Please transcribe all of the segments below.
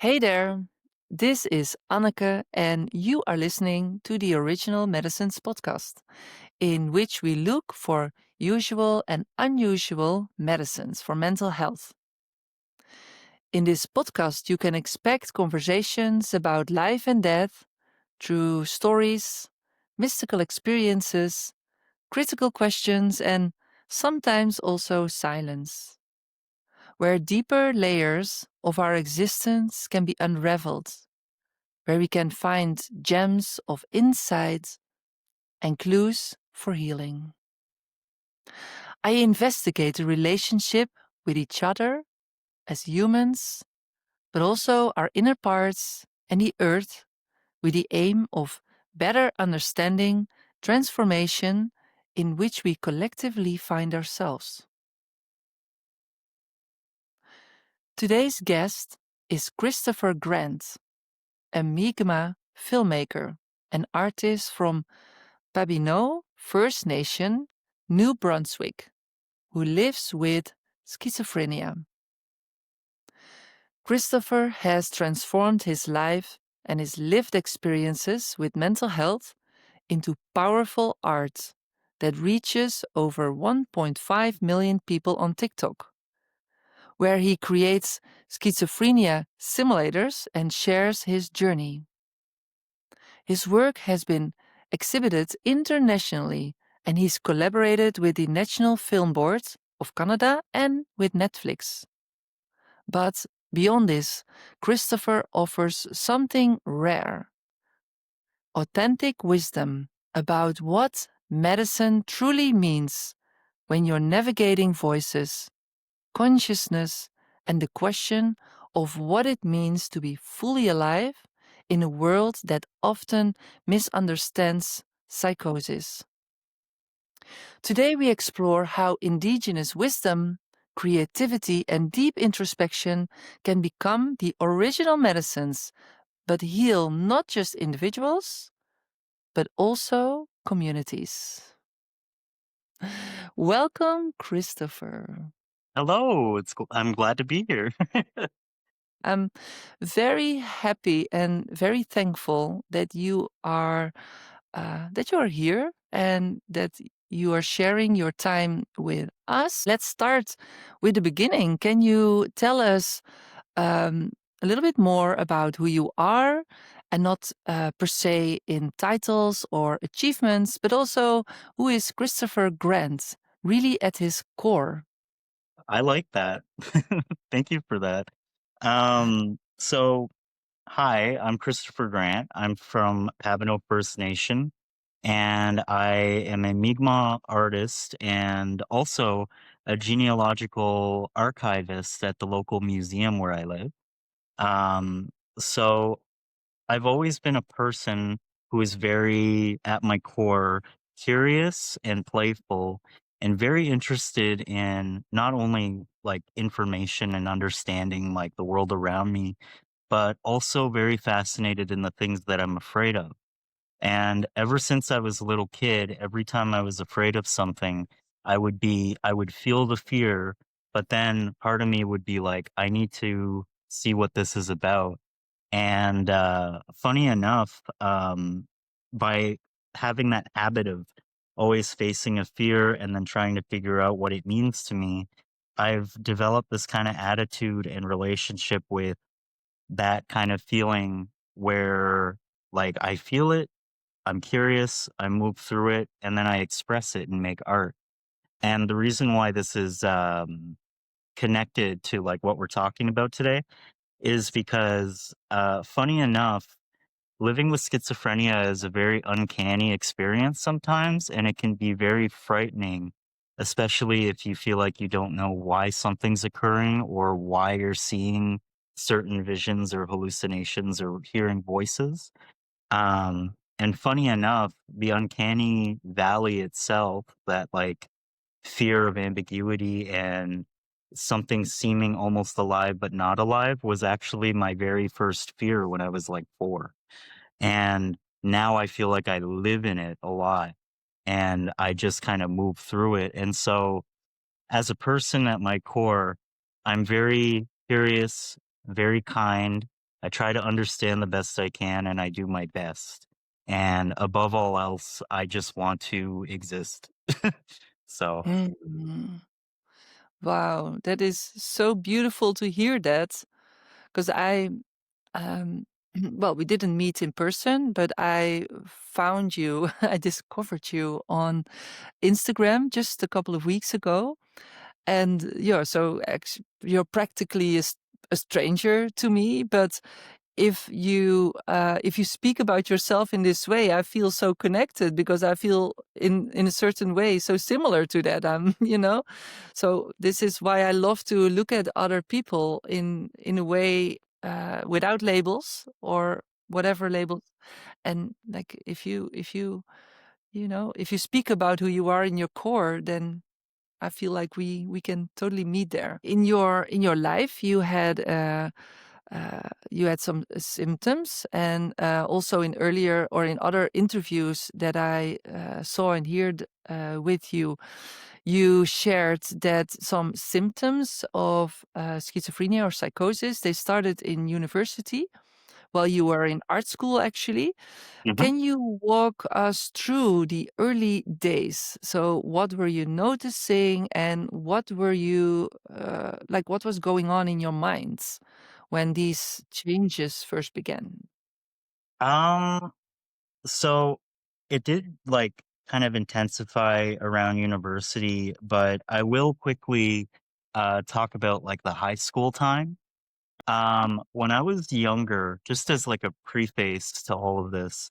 Hey there, this is Anneke, and you are listening to the Original Medicines podcast, in which we look for usual and unusual medicines for mental health. In this podcast, you can expect conversations about life and death through stories, mystical experiences, critical questions, and sometimes also silence, where deeper layers of our existence can be unraveled, where we can find gems of insight and clues for healing. I investigate the relationship with each other as humans, but also our inner parts and the earth, with the aim of better understanding transformation in which we collectively find ourselves. Today's guest is Christopher Grant, a Mi'kmaq filmmaker and artist from Pabineau First Nation, New Brunswick, who lives with schizophrenia. Christopher has transformed his life and his lived experiences with mental health into powerful art that reaches over 1.5 million people on TikTok, where he creates schizophrenia simulators and shares his journey. His work has been exhibited internationally, and he's collaborated with the National Film Board of Canada and with Netflix. But beyond this, Christopher offers something rare: authentic wisdom about what medicine truly means when you're navigating voices, consciousness, and the question of what it means to be fully alive in a world that often misunderstands psychosis. Today, we explore how Indigenous wisdom, creativity, and deep introspection can become the original medicines, but heal not just individuals, but also communities. Welcome, Christopher. Hello, I'm glad to be here. I'm very happy and very thankful that you are here and that you are sharing your time with us. Let's start with the beginning. Can you tell us um, a little bit more about who you are, and not per se in titles or achievements, but also who is Christopher Grant really at his core? I like that. Thank you for that. So hi, I'm Christopher Grant. I'm from Pabineau First Nation, and I am a Mi'kmaq artist and also a genealogical archivist at the local museum where I live. Um, so I've always been a person who is very, at my core, curious and playful and very interested in not only like information and understanding like the world around me, but also very fascinated in the things that I'm afraid of. And ever since I was a little kid, every time I was afraid of something, I would feel the fear, but then part of me would be like, I need to see what this is about. And funny enough, by having that habit of always facing a fear and then trying to figure out what it means to me, I've developed this kind of attitude and relationship with that kind of feeling where, like, I feel it, I'm curious, I move through it, and then I express it and make art. And the reason why this is connected to like what we're talking about today is because, funny enough, living with schizophrenia is a very uncanny experience sometimes, and it can be very frightening, especially if you feel like you don't know why something's occurring or why you're seeing certain visions or hallucinations or hearing voices. And funny enough, the uncanny valley itself, that like fear of ambiguity and something seeming almost alive but not alive, was actually my very first fear when I was like 4. And now I feel like I live in it a lot and I just kind of move through it. And so, as a person at my core, I'm very curious, very kind. I try to understand the best I can and I do my best. And above all else, I just want to exist. So, Mhm. Wow, that is so beautiful to hear that. Because um, well, we didn't meet in person, but I found you, I discovered you on Instagram just a couple of weeks ago. And yeah, so you're practically a stranger to me, but if you speak about yourself in this way, I feel so connected because I feel in a certain way so similar to that. So this is why I love to look at other people in a way without labels or whatever labels. And like if you speak about who you are in your core, then I feel like we can totally meet there. In your life, you had some symptoms, and also in earlier or in other interviews that I saw and heard with you, you shared that some symptoms of schizophrenia or psychosis they started in university while you were in art school, actually. mhm. Can you walk us through the early days? So, what were you noticing, and what were you like? What was going on in your minds when these changes first began? um, so it did like kind of intensify around university, but I will quickly talk about like the high school time. When I was younger, just as like a preface to all of this,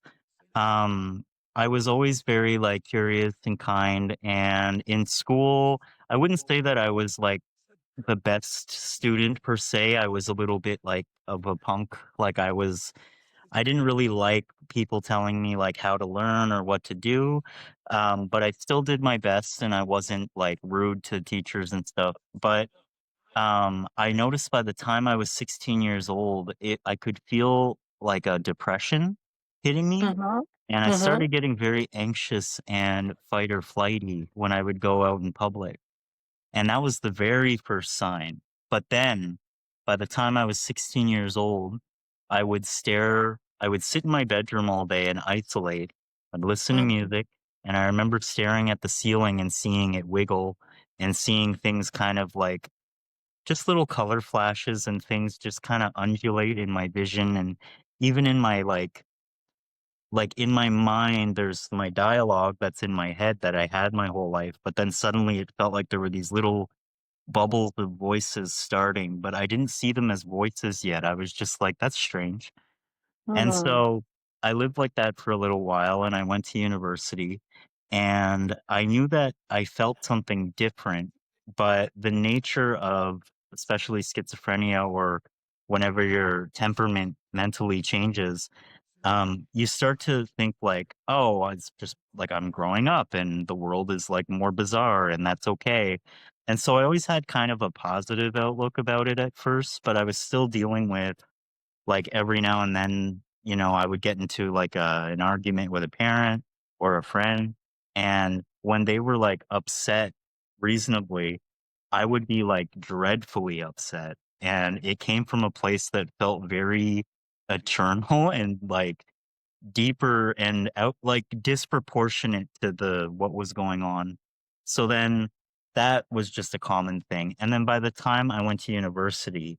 um, I was always very like curious and kind. And in school, I wouldn't say that I was like the best student per se. I was a little bit like of a punk. I didn't really like people telling me like how to learn or what to do. But I still did my best and I wasn't like rude to teachers and stuff. But I noticed by the time I was 16 years old, I could feel like a depression hitting me, Mhm. and I Mhm. started getting very anxious and fight or flighty when I would go out in public. And that was the very first sign. But then by the time I was 16 years old, I would sit in my bedroom all day and isolate. I'd listen to Mhm. music. And I remember staring at the ceiling and seeing it wiggle and seeing things kind of like just little color flashes and things just kinda undulate in my vision, and even in my, in my mind, there's my dialogue that's in my head that I had my whole life, but then suddenly it felt like there were these little bubbles of voices starting, but I didn't see them as voices yet. I was just like, "That's strange." And Mhm. so I lived like that for a little while and I went to university and I knew that I felt something different, but the nature of especially schizophrenia or whenever your temperament mentally changes, you start to think like, oh, it's just like I'm growing up and the world is like more bizarre and that's okay. And so I always had kind of a positive outlook about it at first, but I was still dealing with like, every now and then, I would get into, like, an argument with a parent or a friend, and when they were, like, upset reasonably, I would be, like, dreadfully upset, and it came from a place that felt very eternal and, like, deeper and disproportionate to the what was going on. So then that was just a common thing, and then by the time I went to university,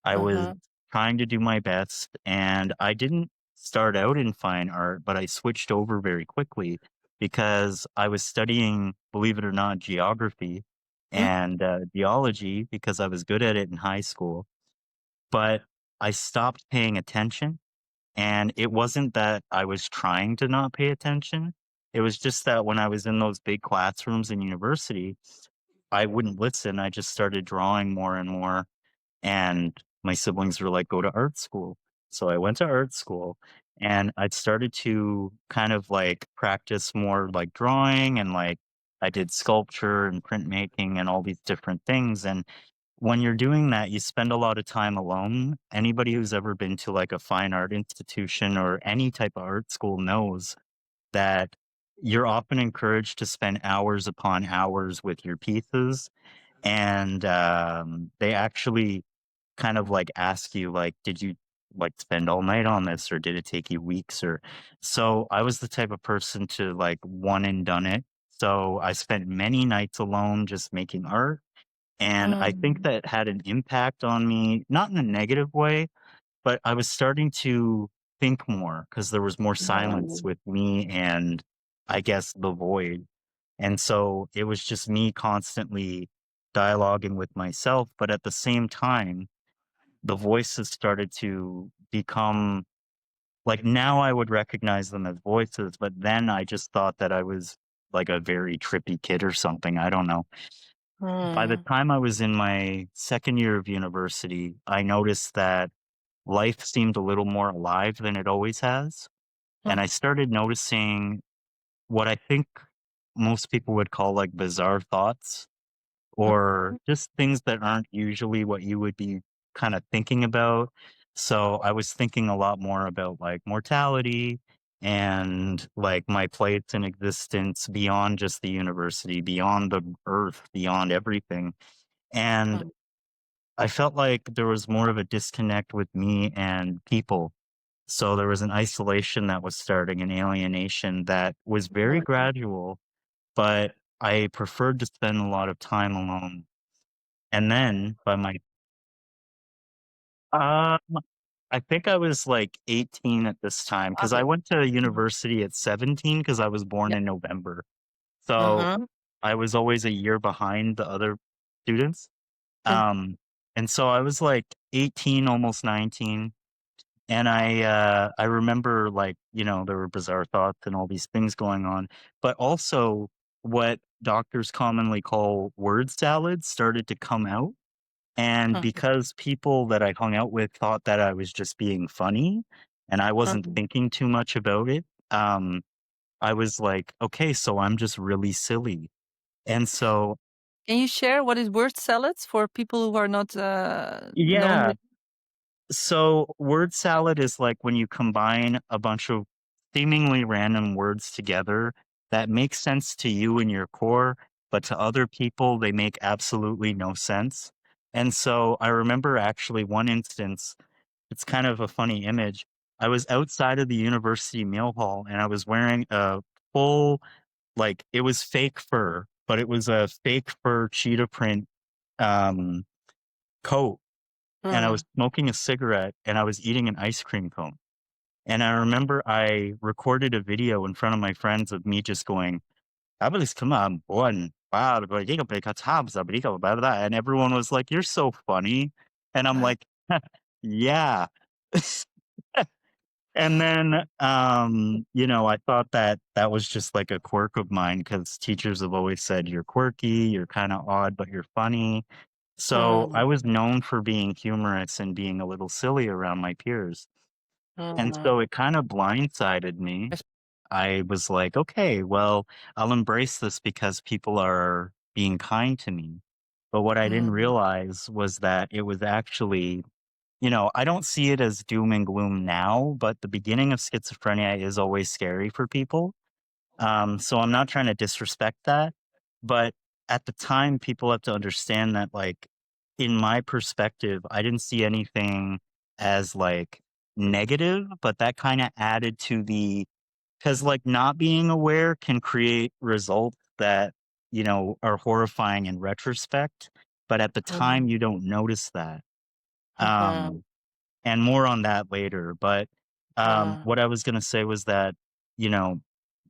I was Mhm. trying to do my best, and I didn't start out in fine art, but I switched over very quickly because I was studying, believe it or not, geography Mm. and geology because I was good at it in high school. But I stopped paying attention, and it wasn't that I was trying to not pay attention. It was just that when I was in those big classrooms in university, I wouldn't listen. I just started drawing more and more and my siblings were like, "Go to art school." So I went to art school and I started to kind of like practice more like drawing and like I did sculpture and printmaking and all these different things. And when you're doing that, you spend a lot of time alone. Anybody who's ever been to like a fine art institution or any type of art school knows that you're often encouraged to spend hours upon hours with your pieces. And they actually kind of like ask you like, like spend all night on this, or did it take you weeks? Or so I was the type of person to like one and done it. So I spent many nights alone just making art. And I think Mm. that had an impact on me, not in a negative way, but I was starting to think more because there was more silence Mm. with me and I guess the void. And so it was just me constantly dialoguing with myself. But at the same time, the voices started to become like now I would recognize them as voices, but then I just thought that I was like a very trippy kid or something. I don't know. By the Mm. time I was in my second year of university, I noticed that life seemed a little more alive than it always has. And Mm. I started noticing what I think most people would call like bizarre thoughts or Mhm. just things that aren't usually what you would be kind of thinking about. So I was thinking a lot more about like mortality and like my place in existence beyond just the university, beyond the earth, beyond everything. And Mm. I felt like there was more of a disconnect with me and people. So there was an isolation that was starting, an alienation that was very Mm. gradual, but I preferred to spend a lot of time alone. And then by my um, I think I was like 18 at this time because I Wow. went to Mhm. university at 17 because I was born Yeah. in November. So Uh-huh. I was always a year behind the other students. Mm. Um, and so I was like 18, almost 19. And I remember like, there were bizarre thoughts and all these things going on, but also what doctors commonly call word salads started to come out. And Mhm. because people that I hung out with thought that I was just being funny and I wasn't Mhm. thinking too much about it, I was like, okay, so I'm just really silly. And so, Can you share what is word salads for people who are not known yeah. with? So, word salad is like when you combine a bunch of seemingly random words together that make sense to you in your core, but to other people, they make absolutely no sense. And so I remember actually one instance, it's kind of a funny image. I was outside of the university meal hall and I was wearing a full, like, it was fake fur, but it was a fake fur cheetah print um, coat, and I was Mm. smoking a cigarette and I was eating an ice cream cone. And I remember I recorded a video in front of my friends of me just going, "Abilis come on, boy, wow, and everyone was like, "You're so funny." And I'm like, "Yeah." And then, I thought that that was just like a quirk of mine because teachers have always said, "You're quirky, you're kind of odd, but you're funny." So I Mm. was known for being humorous and being a little silly around my peers. And Mm. so it kind of blindsided me. Yes. I was like, okay, well, I'll embrace this because people are being kind to me. But what I didn't Mm. realize was that it was actually, I don't see it as doom and gloom now, but the beginning of schizophrenia is always scary for people. So I'm not trying to disrespect that, but at the time, people have to understand that, like, in my perspective, I didn't see anything as like negative, but that kind of added to because like not being aware can create results that, are horrifying in retrospect, but at the time, Mm. you don't notice that. Uh-huh. Um, and more on that later. But Uh, what I was going to say was that, you know,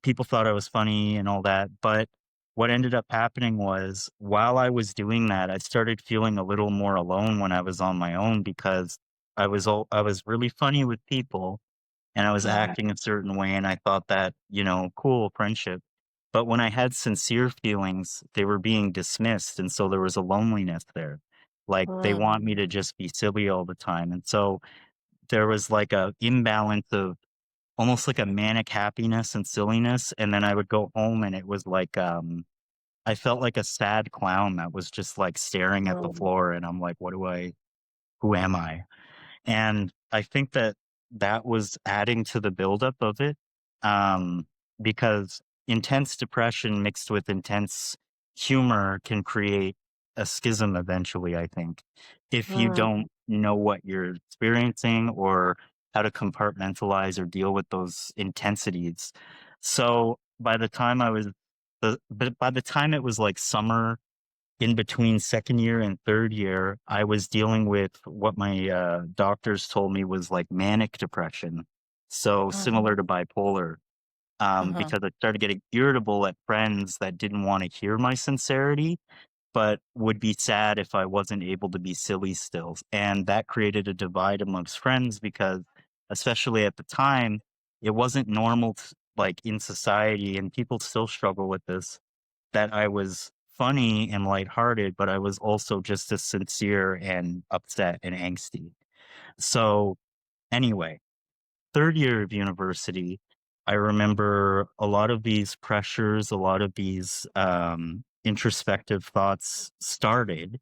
people thought I was funny and all that. But what ended up happening was while I was doing that, I started feeling a little more alone when I was on my own because I was really funny with people and I was mm. acting a certain way. And I thought that, cool friendship. But when I had sincere feelings, they were being dismissed. And so there was a loneliness there. Like they want me Mm. to just be silly all the time. And so there was like a imbalance of almost like a manic happiness and silliness, and then I would go home and it was like, I felt like a sad clown that was just, like, staring at the Mm. floor, and I'm like, who am I?" And I think that that was adding to the buildup of it, um, because intense depression mixed with intense humor can create a schism eventually, I think, if you Mm. don't know what you're experiencing or how to compartmentalize or deal with those intensities. So by the time it was like summer in between second year and third year, I was dealing with what my doctors told me was like manic depression. So Mhm. similar to bipolar, Uh-huh. because I started getting irritable at friends that didn't want to hear my sincerity, but would be sad if I wasn't able to be silly still. And that created a divide amongst friends because, especially at the time, it wasn't normal, like in society, and people still struggle with this, that I was funny and lighthearted, but I was also just as sincere and upset and angsty. So, anyway, third year of university, I remember a lot of these pressures, a lot of these introspective thoughts started.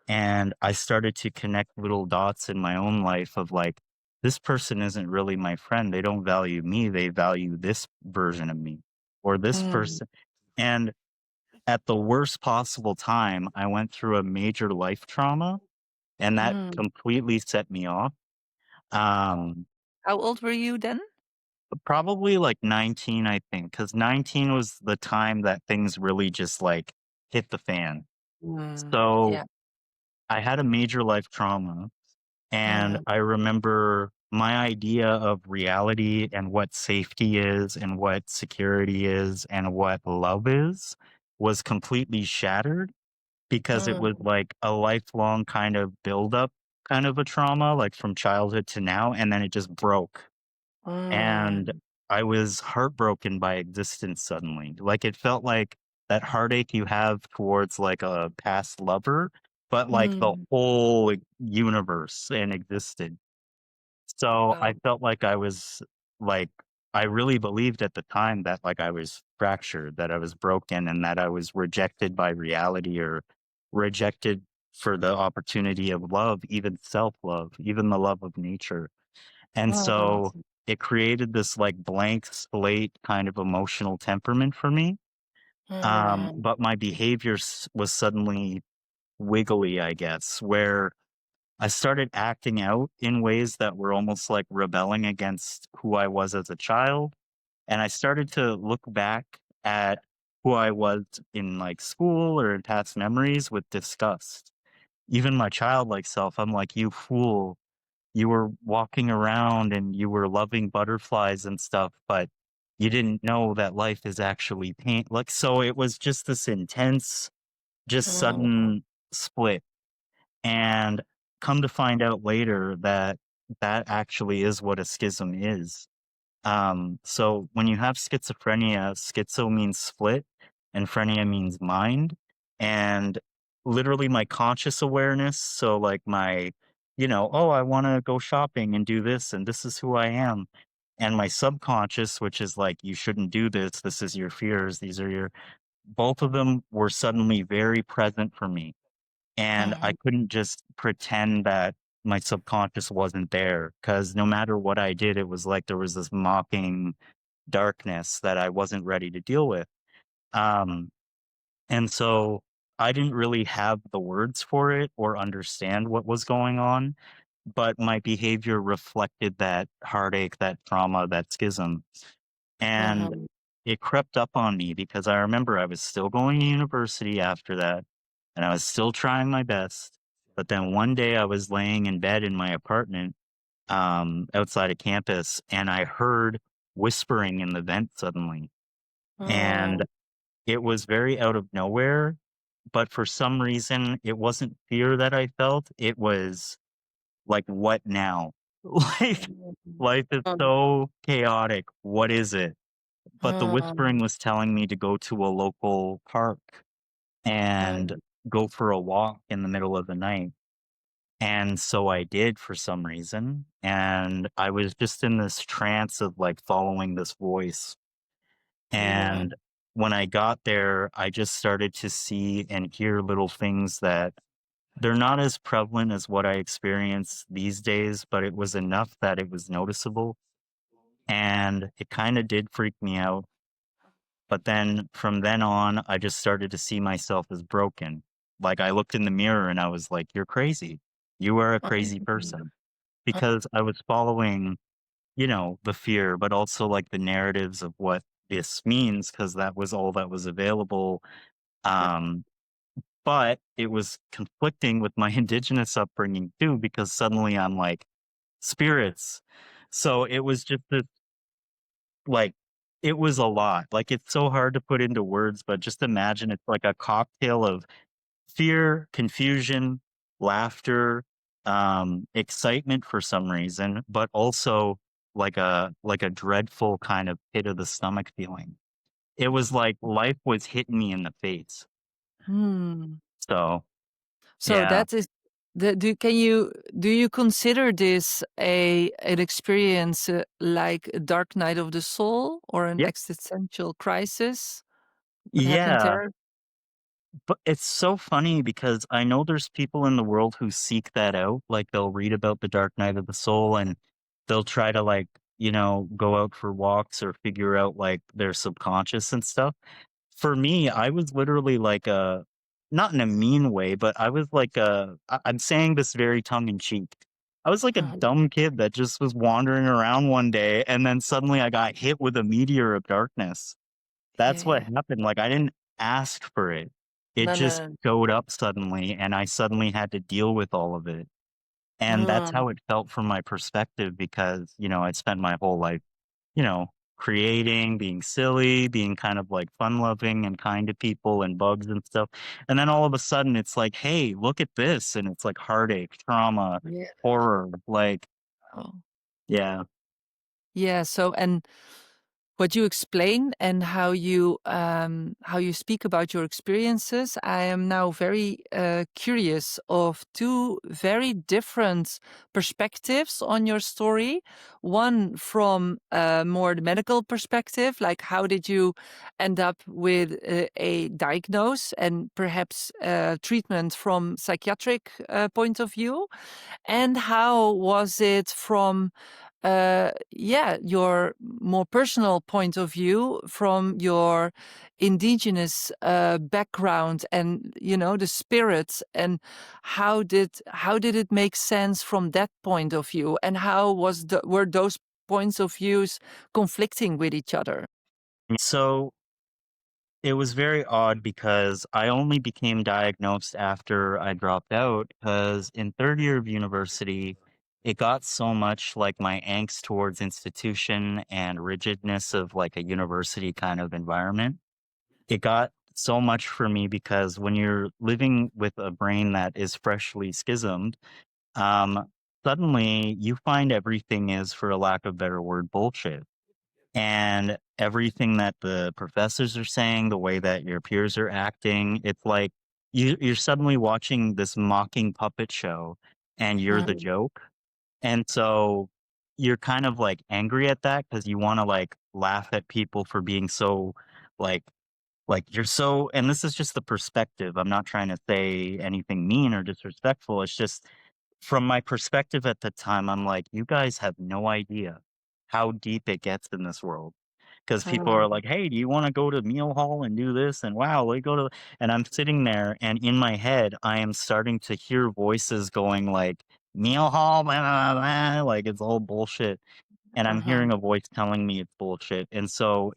And I started to connect little dots in my own life of like, this person isn't really my friend. They don't value me. They value this version of me or this Mm, person. And at the worst possible time, I went through a major life trauma and that mm. completely set me off. Um, How old were you then? Probably like 19, I think, because 19 was the time that things really just like hit the fan. So Yeah. I had a major life trauma. And Mm, I remember my idea of reality and what safety is and what security is and what love is was completely shattered because it was mm, like a lifelong kind of buildup kind of a trauma, like from childhood to now. And then it just broke. And mm, I was heartbroken by existence suddenly. Like it felt like that heartache you have towards like a past lover, but like the mm. whole universe and existed. So I Wow. felt like I was like I really believed at the time that like I was fractured, that I was broken and that I was rejected by reality or rejected for the opportunity of love, even self-love, even the love of nature. And Mm, so it created this like blank slate kind of emotional temperament for me. mm, But my behavior was suddenly wiggly, I guess, where I started acting out in ways that were almost like rebelling against who I was as a child. And I started to look back at who I was in like school or in past memories with disgust. Even my childlike self, I'm like, you fool, you were walking around and you were loving butterflies and stuff, but you didn't know that life is actually pain. Like, so it was just this intense, just mm, sudden split. And come to find out later that that actually is what a schism is. So when you have schizophrenia, schizo means split and phrenia means mind. And literally my conscious awareness, so like my, oh, I want to go shopping and do this and this is who I am. And my subconscious, which is like, you shouldn't do this. This is your fears. These are your, both of them were suddenly very present for me. And I mhm, couldn't just pretend that my subconscious wasn't there because no matter what I did, it was like there was this mocking darkness that I wasn't ready to deal with. Um, and so I didn't really have the words for it or understand what was going on, but my behavior reflected that heartache, that trauma, that schism. And mhm, it crept up on me because I remember I was still going to university after that and I was still trying my best. But then one day I was laying in bed in my apartment outside of campus and I heard whispering in the vent suddenly. And mm, it was very out of nowhere. But for some reason, it wasn't fear that I felt. It was like, what now? Like, mm, life is so chaotic. What is it? But the whispering was telling me to go to a local park and mm, go for a walk in the middle of the night. And so I did for some reason. And I was just in this trance of like following this voice. And mm, when I got there, I just started to see and hear little things that they're not as prevalent as what I experience these days, but it was enough that it was noticeable. And it kind of did freak me out. But then from then on, I just started to see myself as broken. Like I looked in the mirror and I was like, you're crazy. You are a crazy Mm. person." Because I was following, the fear, but also, like, the narratives of what this means, because that was all that was available, um, but it was conflicting with my Indigenous upbringing too, because suddenly I'm like, "Spirits." So it was just this, like it was a lot. Like, it's so hard to put into words, but just imagine it's like a cocktail of fear, confusion, laughter, excitement for some reason, but also like a dreadful kind of pit of the stomach feeling. It was like life was hitting me in the face. Hmm. So, So yeah. that is do you consider this an experience like a dark night of the soul or an Yeah. existential crisis? What happened Yeah. there? But it's so funny because I know there's people in the world who seek that out. Like, they'll read about the dark night of the soul and they'll try to, like, go out for walks or figure out like their subconscious and stuff. For me, I was literally like a, not in a mean way, but I was like I'm saying this very tongue in cheek. I was like a Uh-huh. dumb kid that just was wandering around one day and then suddenly I got hit with a meteor of darkness. Yeah, That's what yeah. happened. Like, I didn't ask for it. It No, just no, no. showed up suddenly and I suddenly had to deal with all of it. And that's Mm, how it felt from my perspective because, I'd spent my whole life, you know, creating, being silly, being kind of like fun loving and kind to people and bugs and stuff. And then all of a sudden it's like, hey, look at this. And it's like heartache, trauma, yeah. horror. Like, Oh. yeah. Yeah, so and what you explain and how you speak about your experiences, I am now very curious of two very different perspectives on your story. One from more the medical perspective, like how did you end up with a diagnose and perhaps treatment from psychiatric point of view, and how was it from yeah, your more personal point of view from your indigenous background and the spirits, and how did it make sense from that point of view, and how were those points of views conflicting with each other? So it was very odd because I only became diagnosed after I dropped out because in third year of university, it got so much like my angst towards institution and rigidness of like a university kind of environment. It got so much for me because when you're living with a brain that is freshly schismed, um, suddenly you find everything is, for a lack of better word, bullshit. And everything that the professors are saying, the way that your peers are acting, it's like you're suddenly watching this mocking puppet show and you're the Mm, joke. And so you're kind of like angry at that because you want to like laugh at people for being so like you're so, and this is just the perspective. I'm not trying to say anything mean or disrespectful. It's just from my perspective at the time, I'm like, you guys have no idea how deep it gets in this world. Because people are mm, like, hey, do you want to go to meal hall and do this? And wow, we go to, and I'm sitting there and in my head, I am starting to hear voices going like, meal hall, blah, blah, blah, like it's all bullshit. And I'm uh-huh. hearing a voice telling me it's bullshit. And so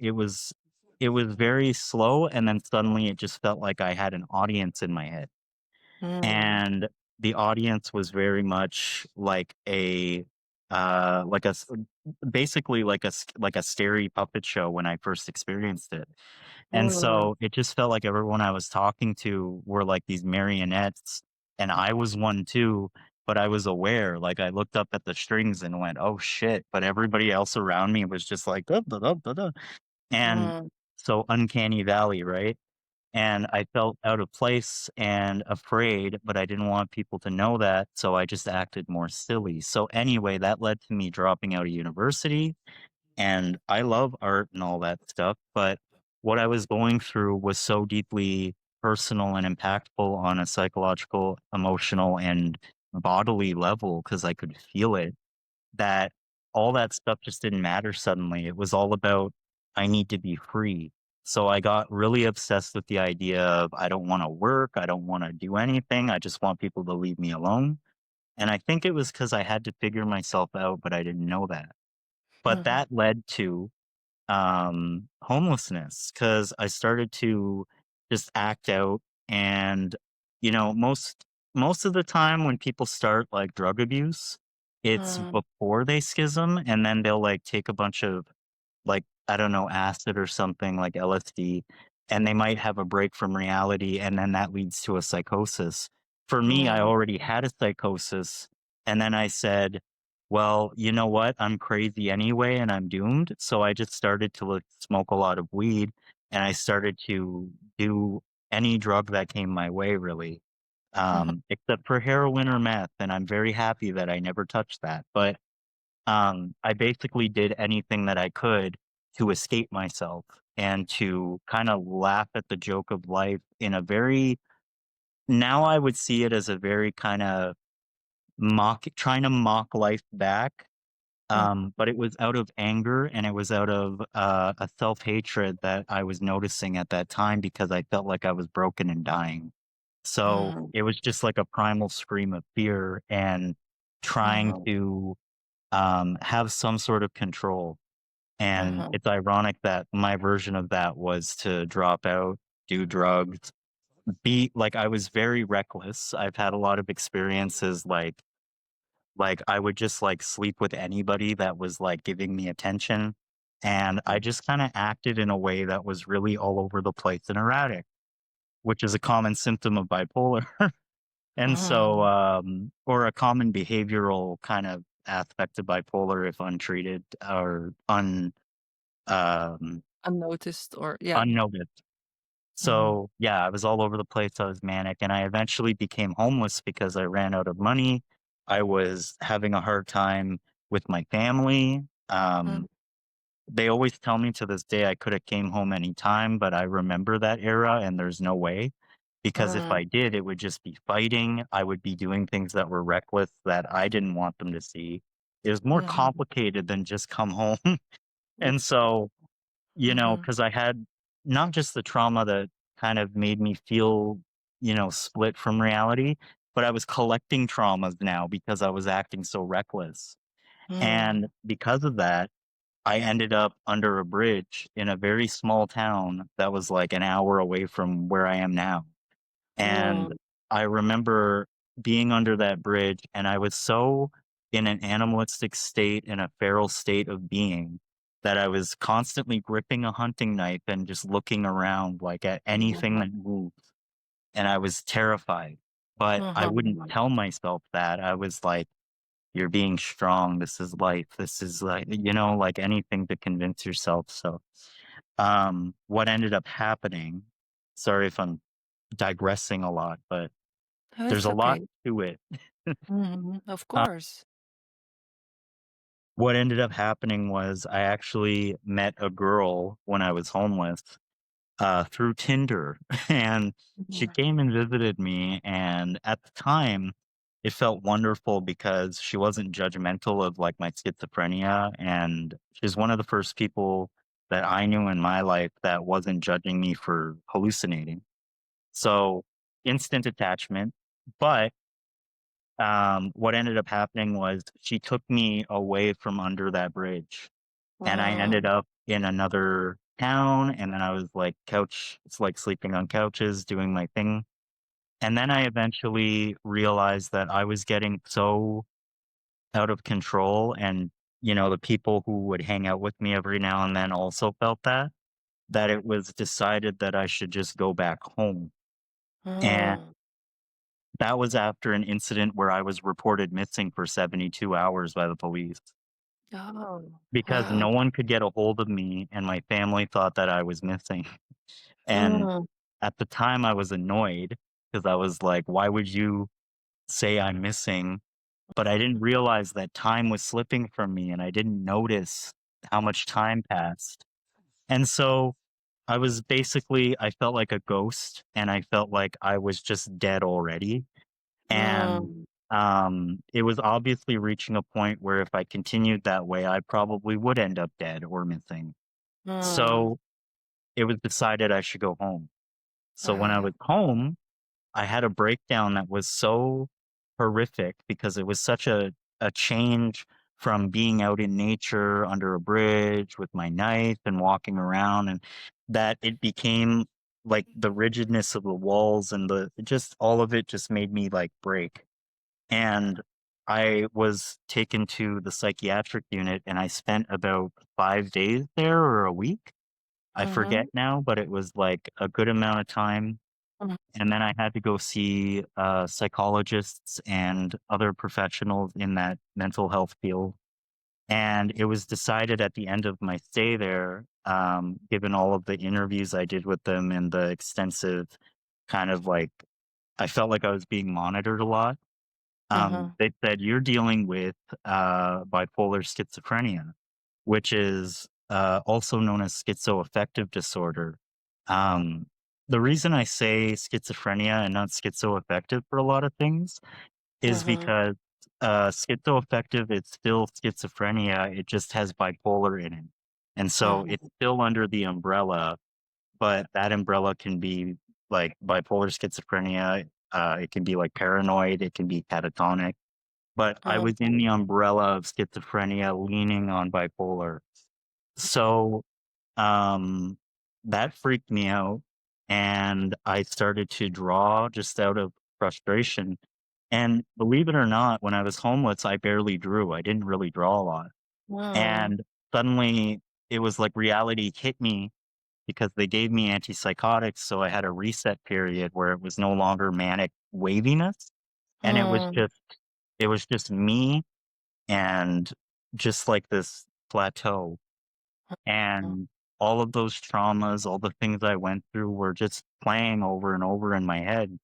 it was very slow. And then suddenly it just felt like I had an audience in my head. Mm, And the audience was very much like a like a basically like a scary puppet show when I first experienced it. And mm, so it just felt like everyone I was talking to were like these marionettes and I was one too, but I was aware. Like, I looked up at the strings and went, "Oh shit." But everybody else around me was just like, "Duh, duh, duh, duh, duh." And mm, so uncanny valley, right? And I felt out of place and afraid, but I didn't want people to know that, so I just acted more silly. So anyway, that led to me dropping out of university, and I love art and all that stuff, but what I was going through was so deeply personal and impactful on a psychological, emotional, and bodily level because I could feel it, that all that stuff just didn't matter suddenly. It was all about, I need to be free. So I got really obsessed with the idea of I don't want to work, I don't want to do anything, I just want people to leave me alone. And I think it was because I had to figure myself out, but I didn't know that. But Mhm. that led to homelessness because I started to just act out. And most of the time when people start like drug abuse, it's Mm, before they schism, and then they'll like take a bunch of, like, I don't know, acid or something like LSD, and they might have a break from reality, and then that leads to a psychosis. For me, I mm, already had a psychosis, and then I said, well, you know what? I'm crazy anyway, and I'm doomed. So I just started to like, smoke a lot of weed, and I started to do any drug that came my way, really, except for heroin or meth. And I'm very happy that I never touched that. But I basically did anything that I could to escape myself and to kind of laugh at the joke of life in a very, now I would see it as a very kind of trying to mock life back. mm, But it was out of anger, and it was out of a self hatred that I was noticing at that time because I felt like I was broken and dying. So mm, it was just like a primal scream of fear and trying mhm, to have some sort of control. And mhm, it's ironic that my version of that was to drop out, do drugs, be like I was very reckless. I've had a lot of experiences like I would just like sleep with anybody that was like giving me attention. And I just kind of acted in a way that was really all over the place and erratic, which is a common symptom of bipolar. And so, mhm. or a common behavioral kind of aspect of bipolar if untreated or um, Unnoticed or yeah. unnoticed. Mhm, So, yeah, I was all over the place. I was manic, and I eventually became homeless because I ran out of money. I was having a hard time with my family. mm, They always tell me to this day I could have came home anytime, but I remember that era, and there's no way. Because if mm, I did, it would just be fighting. I would be doing things that were reckless that I didn't want them to see. It was more mhm. complicated than just come home. And It's so, mhm, because I had not just the trauma that kind of made me feel, split from reality, but I was collecting traumas now because I was acting so reckless. And mm, because of that, I ended up under a bridge in a very small town that was like an hour away from where I am now. And mm, I remember being under that bridge, and I was so in an animalistic state, in a feral state of being, that I was constantly gripping a hunting knife and just looking around like at anything mhm, that moved. And I was terrified, but I wouldn't mhm. tell myself that. I was like, you're being strong. This is life. This is like, like anything to convince yourself. So, what ended up happening, sorry if I'm digressing a lot, but Oh, there's it's a lot okay. to it. Mhm, of Uh, course. what ended up happening was I actually met a girl when I was homeless, through Tinder, and she Mhm, came and visited me, and at the time, it felt wonderful because she wasn't judgmental of, like, my schizophrenia, and she's one of the first people that I knew in my life that wasn't judging me for hallucinating. So, instant attachment, but what ended up happening was she took me away from under that bridge, and I ended mm, up in another town, and then I was like it's like sleeping on couches, doing my thing. And then I eventually realized that I was getting so out of control, and the people who would hang out with me every now and then also felt that it was decided that I should just go back home. And mm. that was after an incident where I was reported missing for 72 hours by the police Oh, because wow. no one could get a hold of me, and my family thought that I was missing. And Mm, at the time, I was annoyed because I was like, why would you say I'm missing? But I didn't realize that time was slipping from me, and I didn't notice how much time passed. And so I felt like a ghost, and I felt like I was just dead already. And, mm, it was obviously reaching a point where if I continued that way, I probably would end up dead or missing. mm. So, it was decided I should go home. So when I Uh-huh. was home, I had a breakdown that was so horrific because it was such a change from being out in nature under a bridge with my knife and walking around, and that it became like the rigidness of the walls and the just all of it just made me like break. And I was taken to the psychiatric unit and I spent about 5 days there or a week. I forget Mhm. now, but it was like a good amount of time. Mhm. And then I had to go see psychologists and other professionals in that mental health field. And it was decided at the end of my stay there, given all of the interviews I did with them and the extensive kind of like, I felt like I was being monitored a lot. Uh-huh. They said, "You're dealing with bipolar schizophrenia, which is also known as schizoaffective disorder." Um, the reason I say schizophrenia and not schizoaffective for a lot of things is Uh-huh. because schizoaffective is still schizophrenia. It just has bipolar in it. And so it's Uh-huh. still under the umbrella, but that umbrella can be like bipolar schizophrenia. It can be like paranoid. It can be catatonic. But I was in Uh-huh. the umbrella of schizophrenia leaning on bipolar. So um, that freaked me out, and I started to draw just out of frustration. And believe it or not, when I was homeless, I barely drew. I didn't really draw a lot. Wow. And suddenly it was like reality hit me because they gave me antipsychotics. So I had a reset period where it was no longer manic waviness. And Hmm. it was just me and just like this plateau. And all of those traumas, all the things I went through were just playing over and over in my head.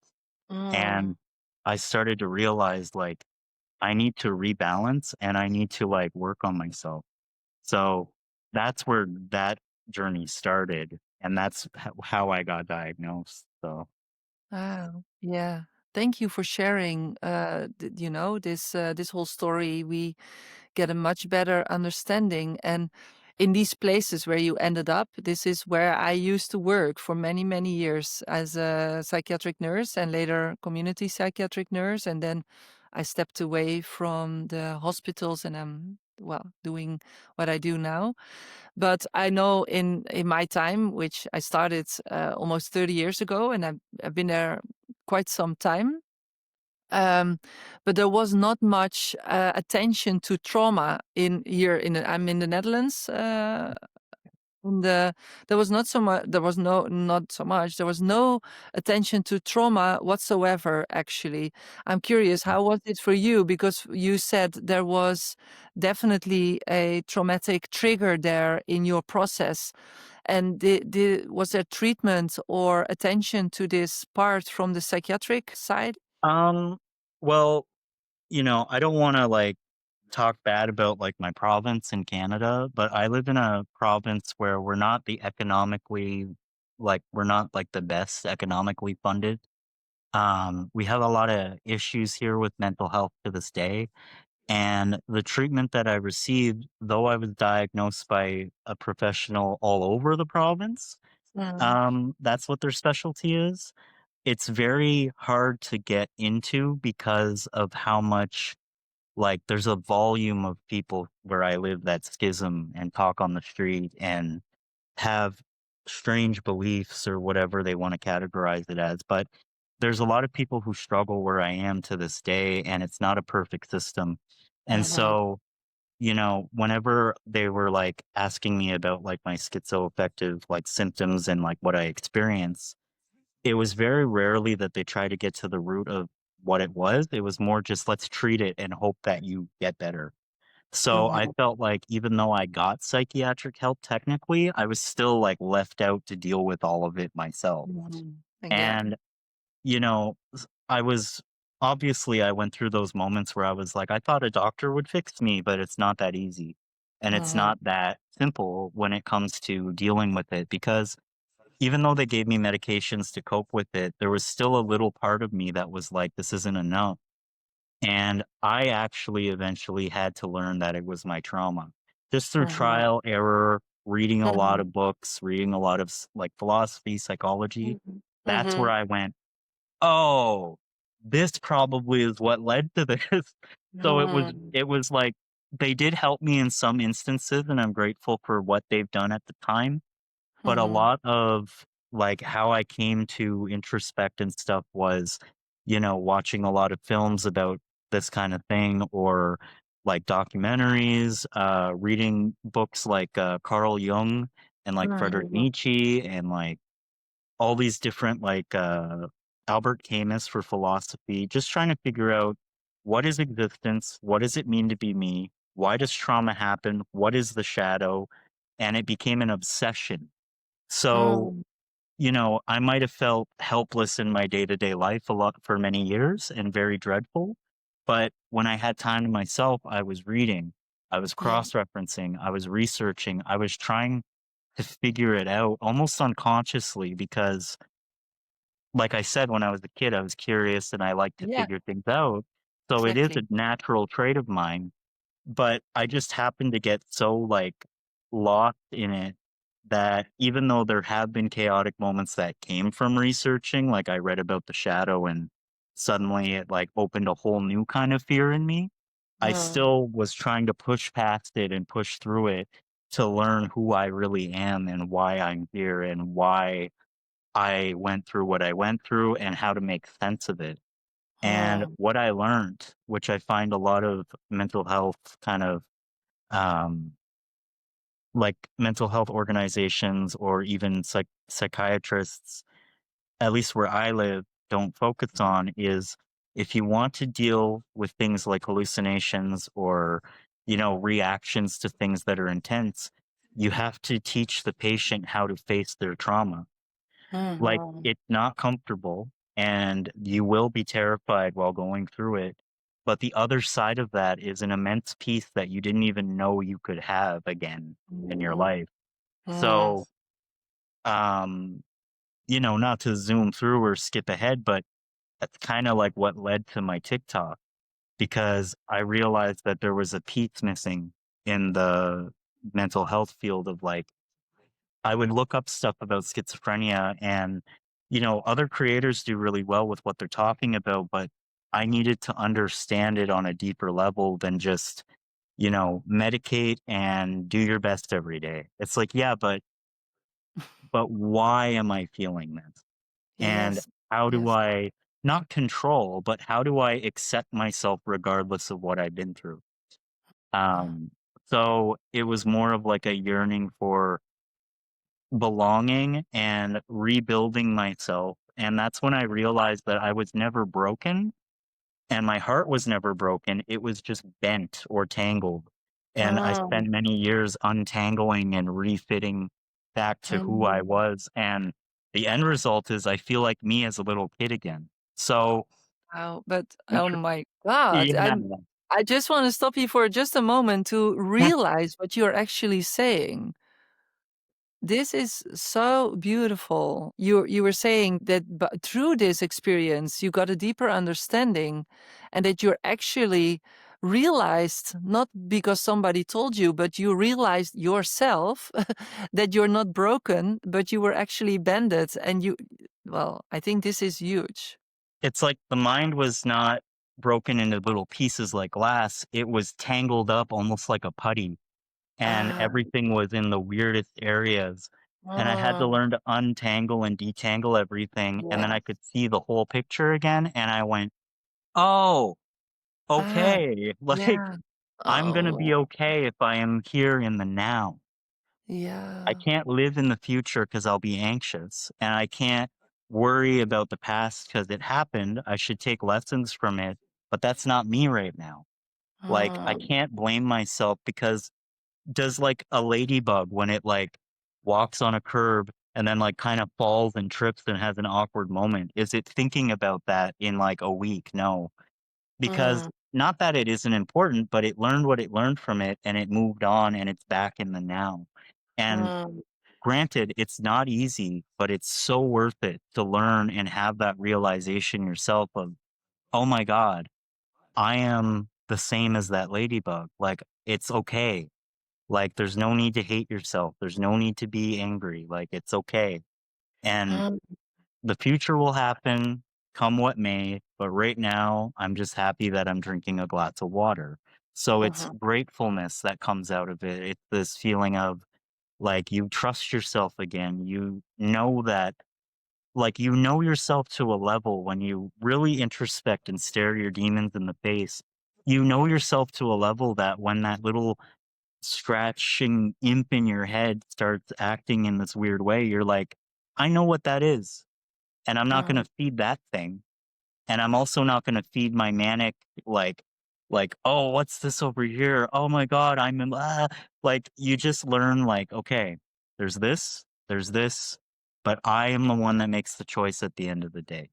Hmm. And I started to realize like I need to rebalance and I need to like work on myself. So that's where that journey started. And that's how I got diagnosed. So, Wow. Yeah. Thank you for sharing, this whole story. We get a much better understanding. And in these places where you ended up, this is where I used to work for many, many years as a psychiatric nurse and later community psychiatric nurse. And then I stepped away from the hospitals and I'm, well, doing what I do now. But I know in my time, which I started almost 30 years ago, and I've been there quite some time. Um, but there was not much attention to trauma in here. I'm in the Netherlands. There was not so much. There was no not so much. There was no attention to trauma whatsoever. Actually, I'm curious. How was it for you? Because you said there was definitely a traumatic trigger there in your process. And was there treatment or attention to this part from the psychiatric side? um, well, I don't want to like talk bad about like my province in Canada, but I live in a province where we're not like the best economically funded. We have a lot of issues here with mental health to this day. And the treatment that I received, though I was diagnosed by a professional all over the province, Mm, that's what their specialty is. It's very hard to get into because of how much like, there's a volume of people where I live that schism and talk on the street and have strange beliefs or whatever they wanna categorize it as, but there's a lot of people who struggle where I am to this day, and it's not a perfect system. And mhm, so, whenever they were, like, asking me about, like, my schizoaffective, like, symptoms and, like, what I experience, it was very rarely that they try to get to the root of what it was. It was more just, "Let's treat it and hope that you get better." So, I mhm, felt like even though I got psychiatric help technically, I was still, like, left out to deal with all of it myself. mhm. Yeah. And, I was obviously, I went through those moments where I was like, "I thought a doctor would fix me, but it's not that easy." And it's Mhm, not that simple when it comes to dealing with it because even though they gave me medications to cope with it, there was still a little part of me that was like, "This isn't enough." And I actually eventually had to learn that it was my trauma. Just through mhm, trial, error, reading a lot mhm, of books, reading a lot of like philosophy, psychology, mhm, that's where mhm, I went, "Oh, this probably is what led to this. So Mm, it was like they did help me in some instances, and I'm grateful for what they've done at the time. But a mhm, lot of, like, how I came to introspect and stuff was, watching a lot of films about this kind of thing, or, like, documentaries, reading books like, Carl Jung and, like, Friedrich mhm, Nietzsche and, like, all these different, like, Albert Camus for philosophy, just trying to figure out what is existence? What does it mean to be me? Why does trauma happen? What is the shadow? And it became an obsession. So, mm, I might have felt helpless in my day-to-day life a lot for many years and very dreadful. But when I had time to myself, I was reading, I was yeah, cross-referencing, I was researching, I was trying to figure it out almost unconsciously because, like I said, when I was a kid, I was curious and I like to yeah, figure things out. So it is a exactly. natural trait of mine, but I just happened to get so, like, lost in it that even though there have been chaotic moments that came from researching, like I read about the shadow and suddenly it, like, opened a whole new kind of fear in me, I Mm, still was trying to push past it and push through it to learn who I really am and why I'm here and why I went through what I went through and how to make sense of it. And mm, what I learned, which I find a lot of mental health kind of, um, like mental health organizations or even psychiatrists, at least where I live, don't focus on is if you want to deal with things like hallucinations or, reactions to things that are intense, you have to teach the patient how to face their trauma. Like, mhm, it's not comfortable, and you will be terrified while going through it, but the other side of that is an immense peace that you didn't even know you could have again in your mhm, life. mm, So, um, not to zoom through or skip ahead, but that's kinda like what led to my TikTok, because I realized that there was a piece missing in the mental health field of, like, I would look up stuff about schizophrenia and, other creators do really well with what they're talking about, but I needed to understand it on a deeper level than just, medicate and do your best every day. It's like, yeah, but why am I feeling this? And yes, how do yes, I not control, but how do I accept myself regardless of what I've been through? mm, Um, so it was more of like a yearning for belonging and rebuilding myself, and that's when I realized that I was never broken, and my heart was never broken, it was just bent or tangled, and I mm, spent many years untangling and refitting back to who I mm. was, and the end result is I feel like me as a little kid again. So, Wow, but oh intr my God, yeah. I just want to stop you for just a moment to realize what you're actually saying. This is so beautiful. You were saying that through this experience, you got a deeper understanding, and that you're actually realized not because somebody told you, but you realized yourself that you're not broken, but you were actually bended. And well, I think this is huge. It's like the mind was not broken into little pieces like glass, it was tangled up almost like a putty. And Ah, everything was in the weirdest areas, and I had to mm, learn to untangle and detangle everything, and then yeah. I could see the whole picture again, and I went, "Oh, Ah, okay, like, yeah. I'm gonna Oh, be okay if I am here in the now. I yeah. can't live in the future because 'cause I'll be anxious, and I can't worry about the past because it happened, I should take lessons from it, but that's not me right now. Like, I Mm, can't blame myself because does, like, a ladybug when it, like, walks on a curb and then, like, kinda falls and trips and has an awkward moment, is it thinking about that in, like, a week? No. Because mm, not that it isn't important, but it learned what it learned from it, and it moved on, and it's back in the now. And mm, granted, it's not easy, but it's so worth it to learn and have that realization yourself of, "Oh my god, I am the same as that ladybug." Like, it's okay. Like, there's no need to hate yourself. There's no need to be angry. Like, it's okay. And mm, the future will happen. come what may, but right now I'm just happy that I'm drinking a glass of water. So it's Uh-huh. gratefulness that comes out of it. It's this feeling of like you trust yourself again. You know that, like, you know yourself to a level when you really introspect and stare your demons in the face. You know yourself to a level that when that little scratching imp in your head starts acting in this weird way, you're like, I know what that is. And I'm not going Uh, to feed that thing. And I'm also not gonna feed my manic, like "Oh, what's this over here? Oh my god, I'm in" like, you just learn, like, "Okay, there's this, but I am the one that makes the choice at the end of the day."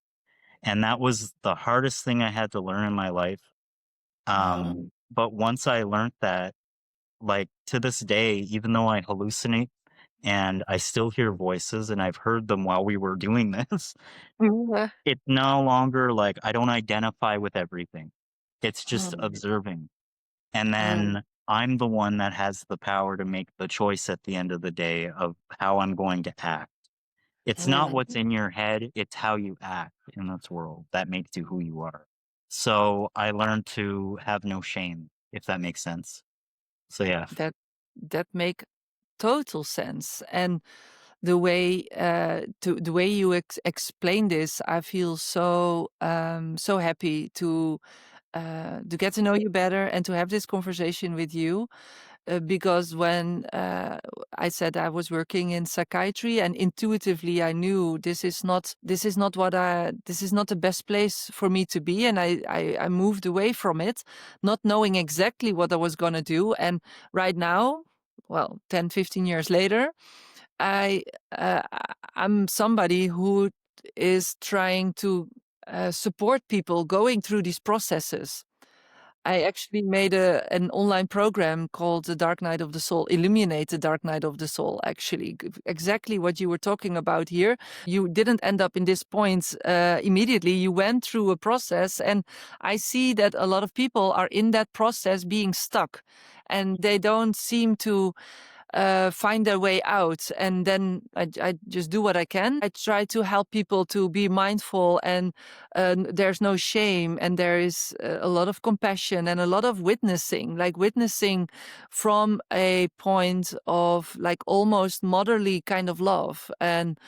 And that was the hardest thing I had to learn in my life, uh, but once I learned that, like, to this day, even though I hallucinate and I still hear voices, and I've heard them while we were doing this, uh, it's no longer like I don't identify with everything. It's just uh, observing. And uh, then I'm the one that has the power to make the choice at the end of the day of how I'm going to act. It's not uh. what's in your head, it's how you act in this world that makes you who you are. So I learned to have no shame, if that makes sense. So yeah. That that make total sense. And the way you explain this, I feel so so happy to get to know you better and to have this conversation with you. Because when I said I was working in psychiatry, and intuitively I knew this is not the best place for me to be, and I moved away from it, not knowing exactly what I was gonna do. And right now, well, 10, 15 years later, I I'm somebody who is trying to support people going through these processes. I actually made an online program called The Dark Night of the Soul, Illuminate the Dark Night of the Soul, actually. Exactly what you were talking about here. You didn't end up in this point immediately. You went through a process, and I see that a lot of people are in that process being stuck, and they don't seem to find their way out. And then I just do what I can. I try to help people to be mindful, and there's no shame, and there is a lot of compassion and a lot of witnessing, like witnessing from a point of like almost motherly kind of love, and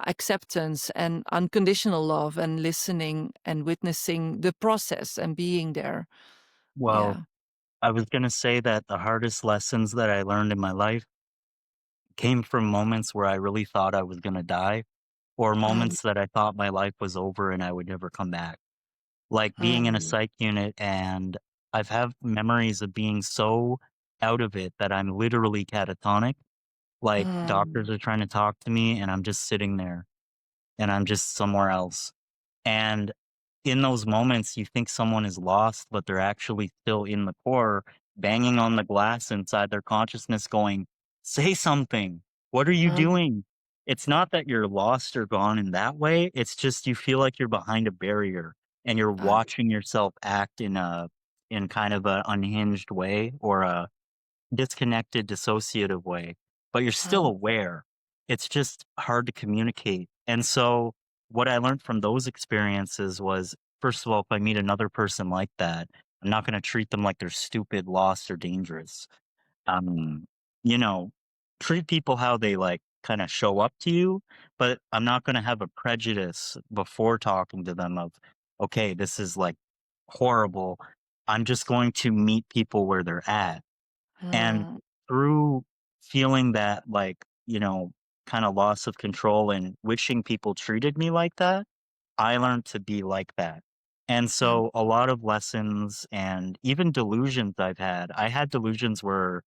acceptance and unconditional love, and listening and witnessing the process and being there. Well, Yeah. I was gonna say that the hardest lessons that I learned in my life came from moments where I really thought I was gonna die, or Um, moments that I thought my life was over and I would never come back. Like being in a um, psych unit, and I've have memories of being so out of it that I'm literally catatonic. Like doctors um, are trying to talk to me and I'm just sitting there and I'm just somewhere else. And in those moments, you think someone is lost, but they're actually still in the core, banging on the glass inside their consciousness, going, say something. What are you um, doing? It's not that you're lost or gone in that way. It's just you feel like you're behind a barrier and you're uh, watching yourself act in kind of a unhinged way or a disconnected, dissociative way, but you're still um, aware. It's just hard to communicate. And so, what I learned from those experiences was first of all, if I meet another person like that, I'm not going to treat them like they're stupid, lost, or dangerous. Um, you know, treat people how they like kind of show up to you, but I'm not going to have a prejudice before talking to them of, okay, this is like horrible. I'm just going to meet people where they're at and mm, through feeling that, like, kind of loss of control and wishing people treated me like that, I learned to be like that. And um, so a lot of lessons and even delusions I had delusions where,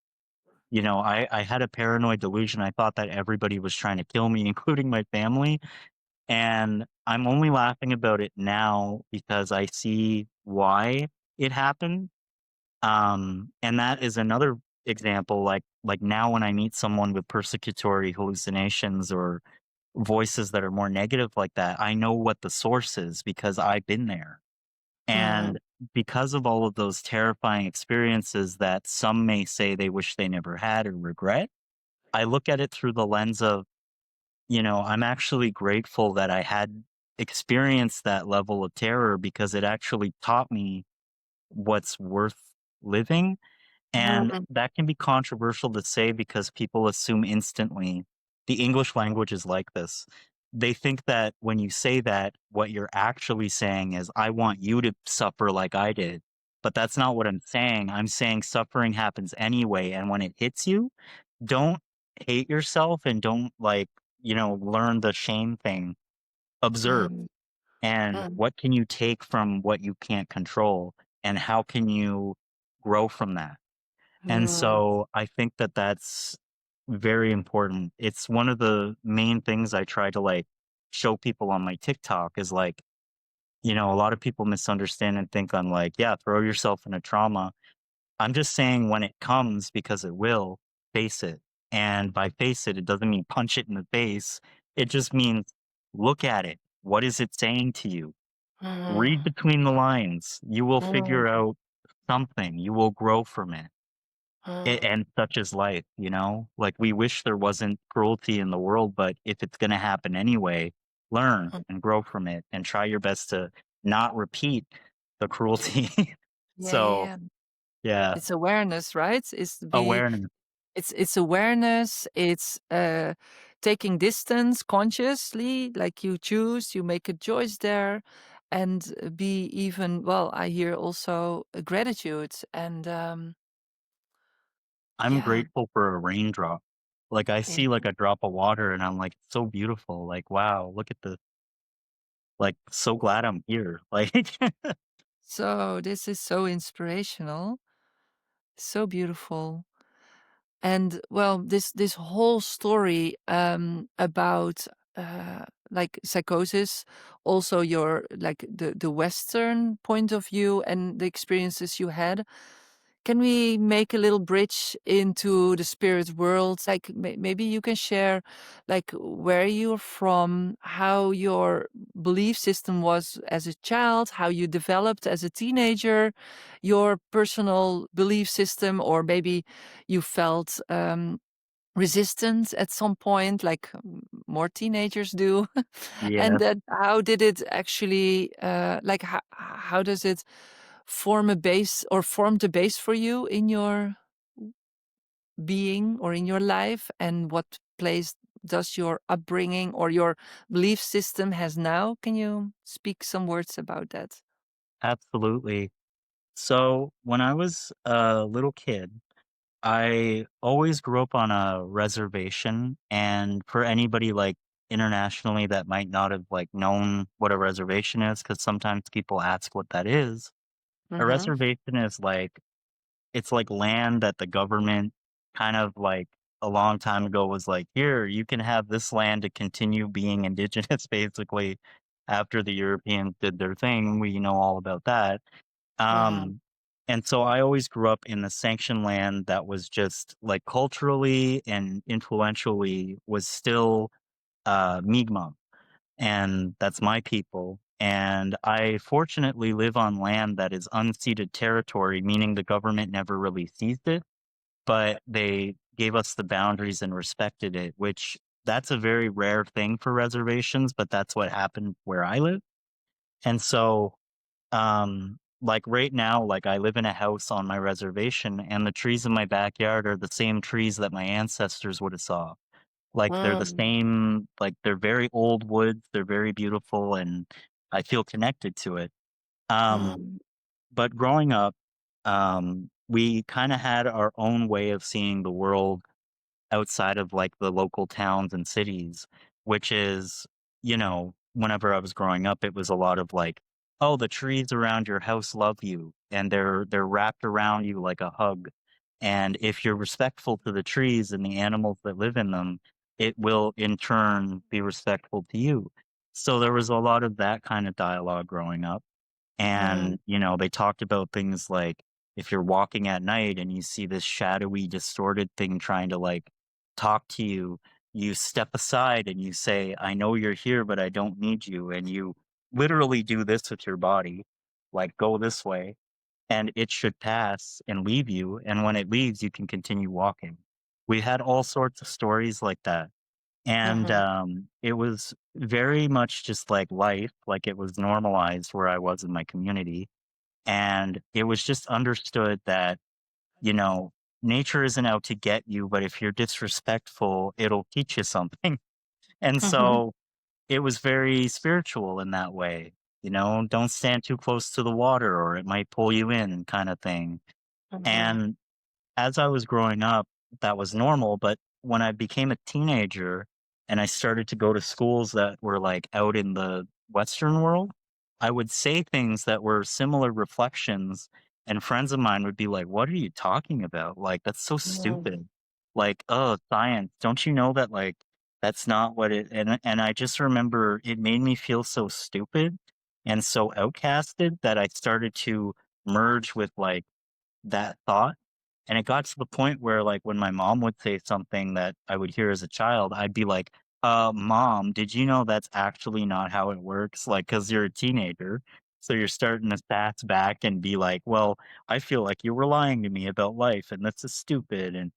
I had a paranoid delusion. I thought that everybody was trying to kill me, including my family. And I'm only laughing about it now because I see why it happened, and that is another example, like now when I meet someone with persecutory hallucinations or voices that are more negative like that, I know what the source is because I've been there. mm, And because of all of those terrifying experiences that some may say they wish they never had or regret, I look at it through the lens of, I'm actually grateful that I had experience that level of terror because it actually taught me what's worth living. And Mm, that can be controversial to say because people assume instantly the English language is like this. They think that when you say that, what you're actually saying is, I want you to suffer like I did. But that's not what I'm saying. I'm saying suffering happens anyway. And when it hits you, don't hate yourself and don't learn the shame thing. Observe. mm, And mm, what can you take from what you can't control? And how can you grow from that? And mm, so I think that that's very important. It's one of the main things I try to show people on my TikTok is a lot of people misunderstand and think I'm like, yeah, throw yourself in a trauma. I'm just saying when it comes, because it will, face it. And by face it, it doesn't mean punch it in the face. It just means look at it. What is it saying to you? Read mm, between the lines. You will mm, figure out something. You will grow from it. mm, And such is life, you know? Like, we wish there wasn't cruelty in the world, but if it's gonna happen anyway, learn mm. and grow from it and try your best to not repeat the cruelty. Yeah, yeah, So, yeah. yeah, It's awareness, right? It's to be awareness. it's awareness, it's, taking distance consciously, like you choose, you make a choice there, and be even well, I hear also gratitude and, I'm yeah, grateful for a raindrop. Like, I yeah. see, like, a drop of water, and I'm like, "It's so beautiful." Like, "Wow, look at the so glad I'm here." Like So this is so inspirational, so beautiful. And well, this whole story about like psychosis, also your like the Western point of view and the experiences you had. Can we make a little bridge into the spirit world? Like maybe you can share, like where you're from, how your belief system was as a child, how you developed as a teenager, your personal belief system, or maybe you felt resistant at some point, like more teenagers do, and Yes, then how did it actually, like how does it form a base or form the base for you in your being or in your life, and what place does your upbringing or your belief system has now? Can you speak some words about that? absolutely. So, when I was a little kid, I always grew up on a reservation, and for anybody, internationally that might not have, known what a reservation is, because sometimes people ask what that is. A Mhm. reservation is it's like land that the government kind of a long time ago was like, "Here, you can have this land to continue being indigenous," basically, after the Europeans did their thing. We know all about that. Mm, Um, and so I always grew up in the sanctioned land that was just culturally and influentially was still Mi'kmaq, and that's my people. And I fortunately live on land that is unceded territory, meaning the government never really seized it, but they gave us the boundaries and respected it, which that's a very rare thing for reservations, but that's what happened where I live. And so right now, I live in a house on my reservation and the trees in my backyard are the same trees that my ancestors would have saw. Like they're the mm, same, they're very old woods, they're very beautiful and I feel connected to it. Um, mm, but growing up, we kind of had our own way of seeing the world outside of the local towns and cities, which is, whenever I was growing up, it was a lot of oh, the trees around your house love you and they're wrapped around you like a hug. And if you're respectful to the trees and the animals that live in them, it will in turn be respectful to you. So there was a lot of that kind of dialogue growing up. mm, And, they talked about things like if you're walking at night and you see this shadowy, distorted thing trying to talk to you, you step aside and you say, I know you're here, but I don't need you. And you literally do this with your body, go this way, and it should pass and leave you. And when it leaves, you can continue walking. We had all sorts of stories like that. And Mhm. it was very much just like life, like it was normalized where I was in my community. And it was just understood that, you know, nature isn't out to get you, but if you're disrespectful, it'll teach you something. And Mhm. so it was very spiritual in that way. Don't stand too close to the water or it might pull you in, kind of thing. Mhm. And as I was growing up, that was normal. But when I became a teenager and I started to go to schools that were like out in the Western world, I would say things that were similar reflections. And friends of mine would be like, "What are you talking about? Like, that's so Mm. stupid. Like, oh, science. Don't you know that, like, that's not what it," and I just remember it made me feel so stupid and so outcasted that I started to merge with like that thought. And it got to the point where, like, when my mom would say something that I would hear as a child, I'd be like, Mom, did you know that's actually not how it works? Like, because you're a teenager. So you're starting to sass back and be like, well, I feel like you were lying to me about life and this is stupid. And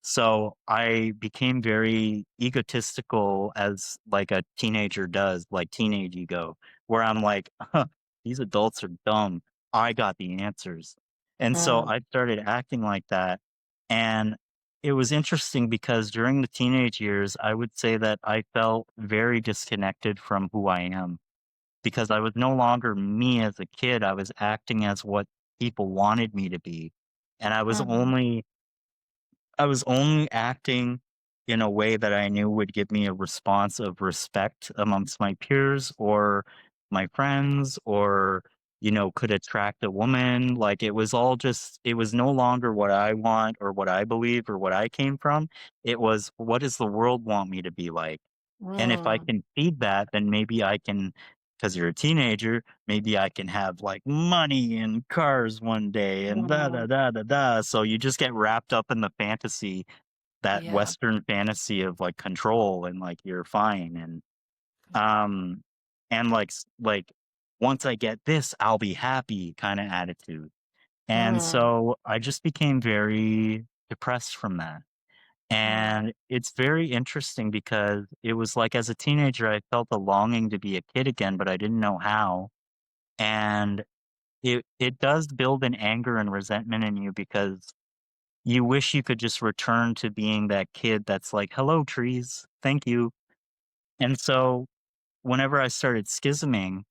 so I became very egotistical as like a teenager does, like teenage ego, where I'm like, these adults are dumb. I got the answers. And so Mm. I started acting like that. And it was interesting because during the teenage years, I would say that I felt very disconnected from who I am because I was no longer me as a kid. I was acting as what people wanted me to be. And Mhm. I was only acting in a way that I knew would give me a response of respect amongst my peers or my friends or, could attract a woman. Like it was all just, it was no longer what I want or what I believe or what I came from. It was, what does the world want me to be like? And if I Mm. can feed that, then maybe I can, because you're a teenager, maybe I can have like money and cars one day and da da Mm. da da da. So you just get wrapped up in the fantasy, that Yeah. Western fantasy of like control and like you're fine. Um and like once I get this, I'll be happy kind of attitude. And Mm. so I just became very depressed from that. Mm. And it's very interesting because it was like as a teenager, I felt a longing to be a kid again, but I didn't know how. And it does build an anger and resentment in you because you wish you could just return to being that kid that's like, hello, trees. Thank you. And so whenever I started schisming,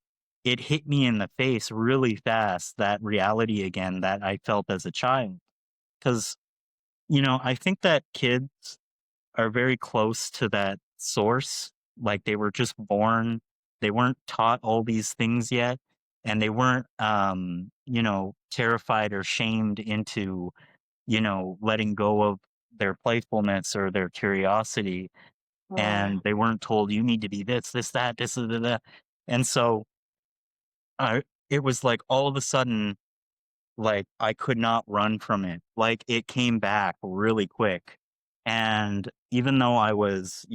it hit me in the face really fast, that reality again that I felt as a child. Because, I think that kids are very close to that source. Like they were just born, they weren't taught all these things yet, and they weren't, terrified or shamed into, letting go of their playfulness or their curiosity. Mm. And they weren't told you need to be this, that, this, that. And so I, it was like all of a sudden, like, I could not run from it. Like, it came back really quick. And even though I was,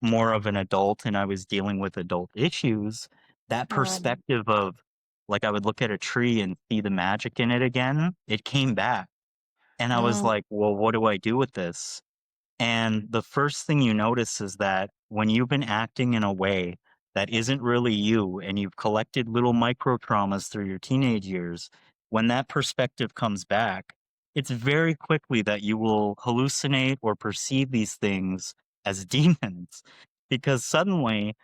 more of an adult and I was dealing with adult issues, that Mm. perspective of, like, I would look at a tree and see the magic in it again, it came back. And I was Mm. like, well, what do I do with this? And the first thing you notice is that when you've been acting in a way that isn't really you and you've collected little micro traumas through your teenage years, when that perspective comes back, it's very quickly that you will hallucinate or perceive these things as demons because suddenly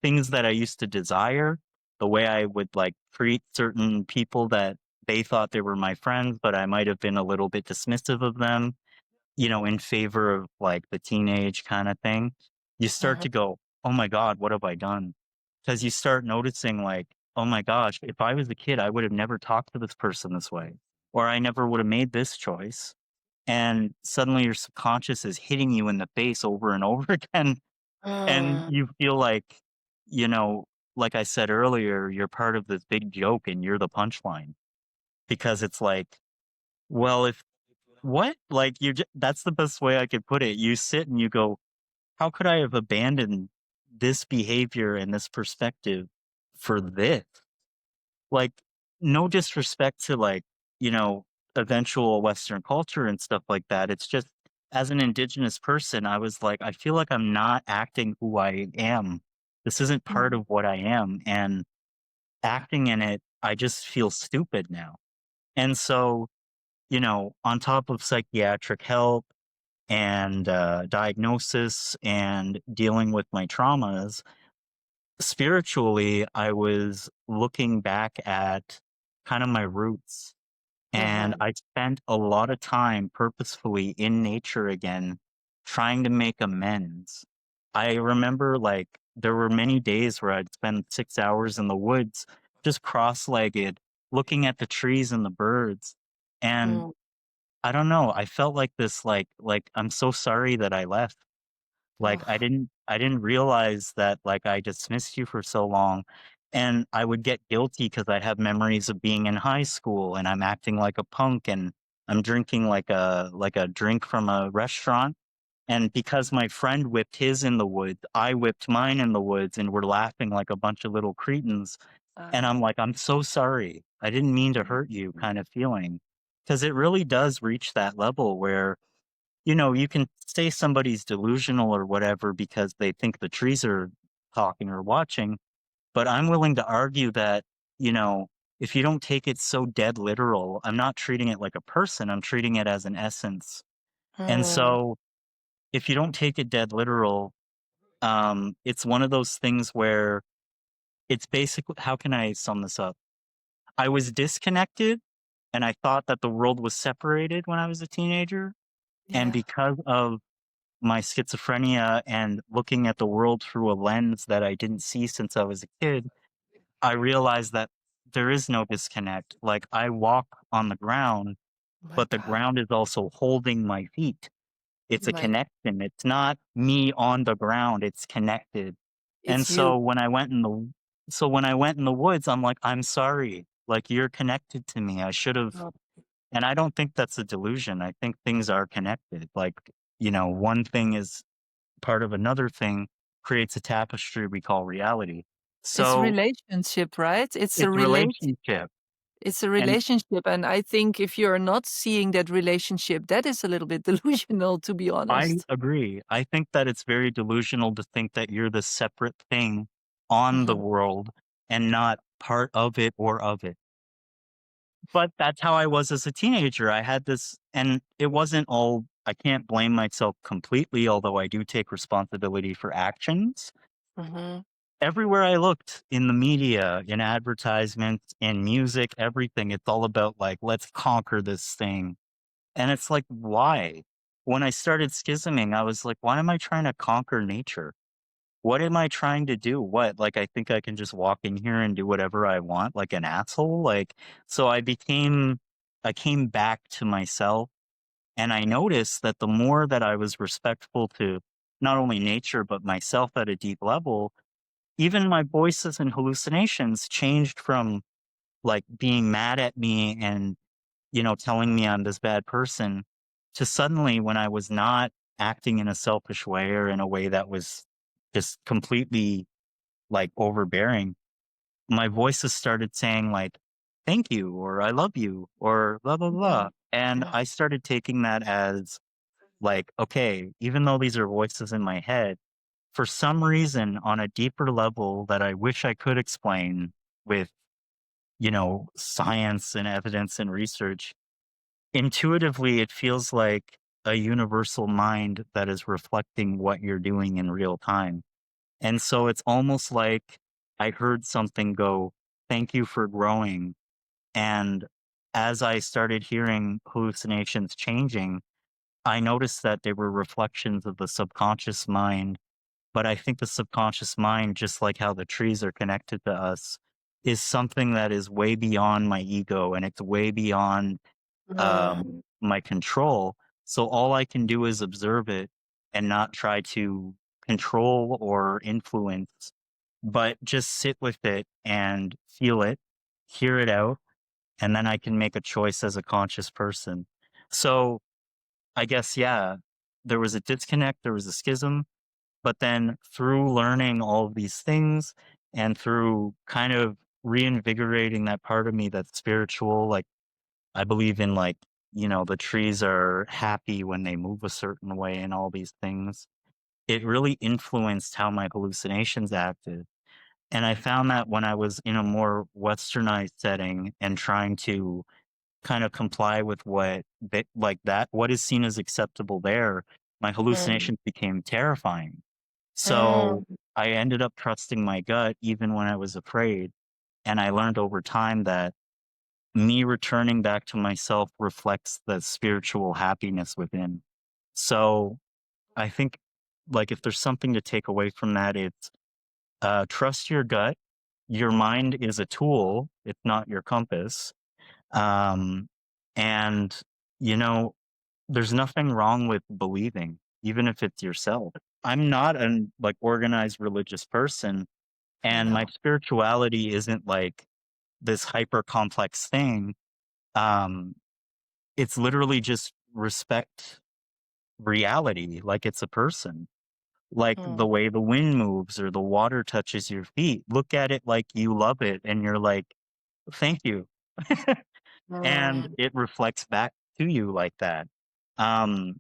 things that I used to desire, the way I would like treat certain people that they thought they were my friends, but I might have been a little bit dismissive of them, in favor of like the teenage kind of thing, you start Mhm. to go, oh my God, what have I done? Because you start noticing, like, oh my gosh, if I was a kid, I would have never talked to this person this way, or I never would have made this choice. And suddenly your subconscious is hitting you in the face over and over again. And Mm. you feel like, you know, like I said earlier, you're part of this big joke and you're the punchline because it's like, well, if what? Like that's the best way I could put it. You sit and you go, how could I have abandoned this behavior and this perspective for this? Like, no disrespect to like, you know, eventual Western culture and stuff like that. It's just as an Indigenous person, I was like, I feel like I'm not acting who I am. This isn't part Mm. of what I am. And acting in it, I just feel stupid now. And so, on top of psychiatric help and diagnosis and dealing with my traumas, spiritually, I was looking back at kind of my roots. And Uh-huh. I spent a lot of time purposefully in nature again, trying to make amends. I remember like there were many days where I'd spend 6 hours in the woods, just cross legged, looking at the trees and the birds. And Mm. I don't know, I felt like this, like I'm so sorry that I left. Like, I Oh, didn't I didn't realize that, like, I dismissed you for so long, and I would get guilty because I have memories of being in high school, and I'm acting like a punk, and I'm drinking like a drink from a restaurant, and because my friend whipped his in the woods, I whipped mine in the woods, and we're laughing like a bunch of little cretins, and uh, I'm like, "I'm so sorry. I didn't mean to hurt you," kind of feeling, because it really does reach that level where you can say somebody's delusional or whatever because they think the trees are talking or watching, but I'm willing to argue that, you know, if you don't take it so dead literal, I'm not treating it like a person, I'm treating it as an essence. And mm, so if you don't take it dead literal, it's one of those things where it's basically, how can I sum this up? I was disconnected and I thought that the world was separated when I was a teenager. And yeah, because of my schizophrenia and looking at the world through a lens that I didn't see since I was a kid, I realized that there is no disconnect. Like I walk on the ground, my but the God, ground is also holding my feet. It's a my, connection. It's not me on the ground, it's connected. And it's you. so when I went in the woods, I'm like, I'm sorry. Like you're connected to me. I should have, Oh, and I don't think that's a delusion. I think things are connected. Like, one thing is part of another thing creates a tapestry we call reality. it's a So relationship, right? it's relationship. It's a And relationship, and I think if you're not seeing that relationship, that is a little bit delusional, to be I honest. agree. I think that it's very delusional to think that you're the separate thing on the Mhm, world and not part of it or of it. But that's how I was as a teenager. I had this, and it wasn't all, I can't blame myself completely, although I do take responsibility for actions. mhm. Everywhere I looked in the media, in advertisements, in music, everything, it's all about like, let's conquer this thing. And it's like, why? When I started schisming, I was like, why am I trying to conquer nature? What am I trying to do? What? Like, I think I can just walk in here and do whatever I want, like an asshole? Like, so I came back to myself and I noticed that the more that I was respectful to not only nature, but myself at a deep level, even my voices and hallucinations changed from like being mad at me and, telling me I'm this bad person to suddenly when I was not acting in a selfish way or in a way that was just completely like overbearing, my voices started saying like, thank you, or I love you, or blah, blah, blah. Mhm. And Yeah. I started taking that as like, okay, even though these are voices in my head, for some reason on a deeper level that I wish I could explain with, science and evidence and research, intuitively, it feels like a universal mind that is reflecting what you're doing in real time. And so it's almost like I heard something go, thank you for growing. And as I started hearing hallucinations changing, I noticed that they were reflections of the subconscious mind. But I think the subconscious mind, just like how the trees are connected to us, is something that is way beyond my ego and it's way beyond Mm. my control. So all I can do is observe it and not try to control or influence, but just sit with it and feel it, hear it out, and then I can make a choice as a conscious person. So I guess, yeah, there was a disconnect, there was a schism, but then through learning all of these things and through kind of reinvigorating that part of me that's spiritual, like I believe in like the trees are happy when they move a certain way and all these things. It really influenced how my hallucinations acted. And I found that when I was in a more westernized setting and trying to kind of comply with what is seen as acceptable there, my Mm, hallucinations became terrifying. So mm, I ended up trusting my gut even when I was afraid. And I learned over time that me returning back to myself reflects the spiritual happiness within. So I think, like, if there's something to take away from that, it's trust your gut. Your mind is a tool, it's not your compass. Um, and, you know, there's nothing wrong with believing, even if it's yourself. I'm not an like organized religious person, I and my know. spirituality isn't like this hyper complex thing. Um, it's literally just respect reality like it's a person. Like the Mm, way the wind moves or the water touches your feet. Look at it like you love it and you're like, thank you. And mm, it reflects back to you like that. Um,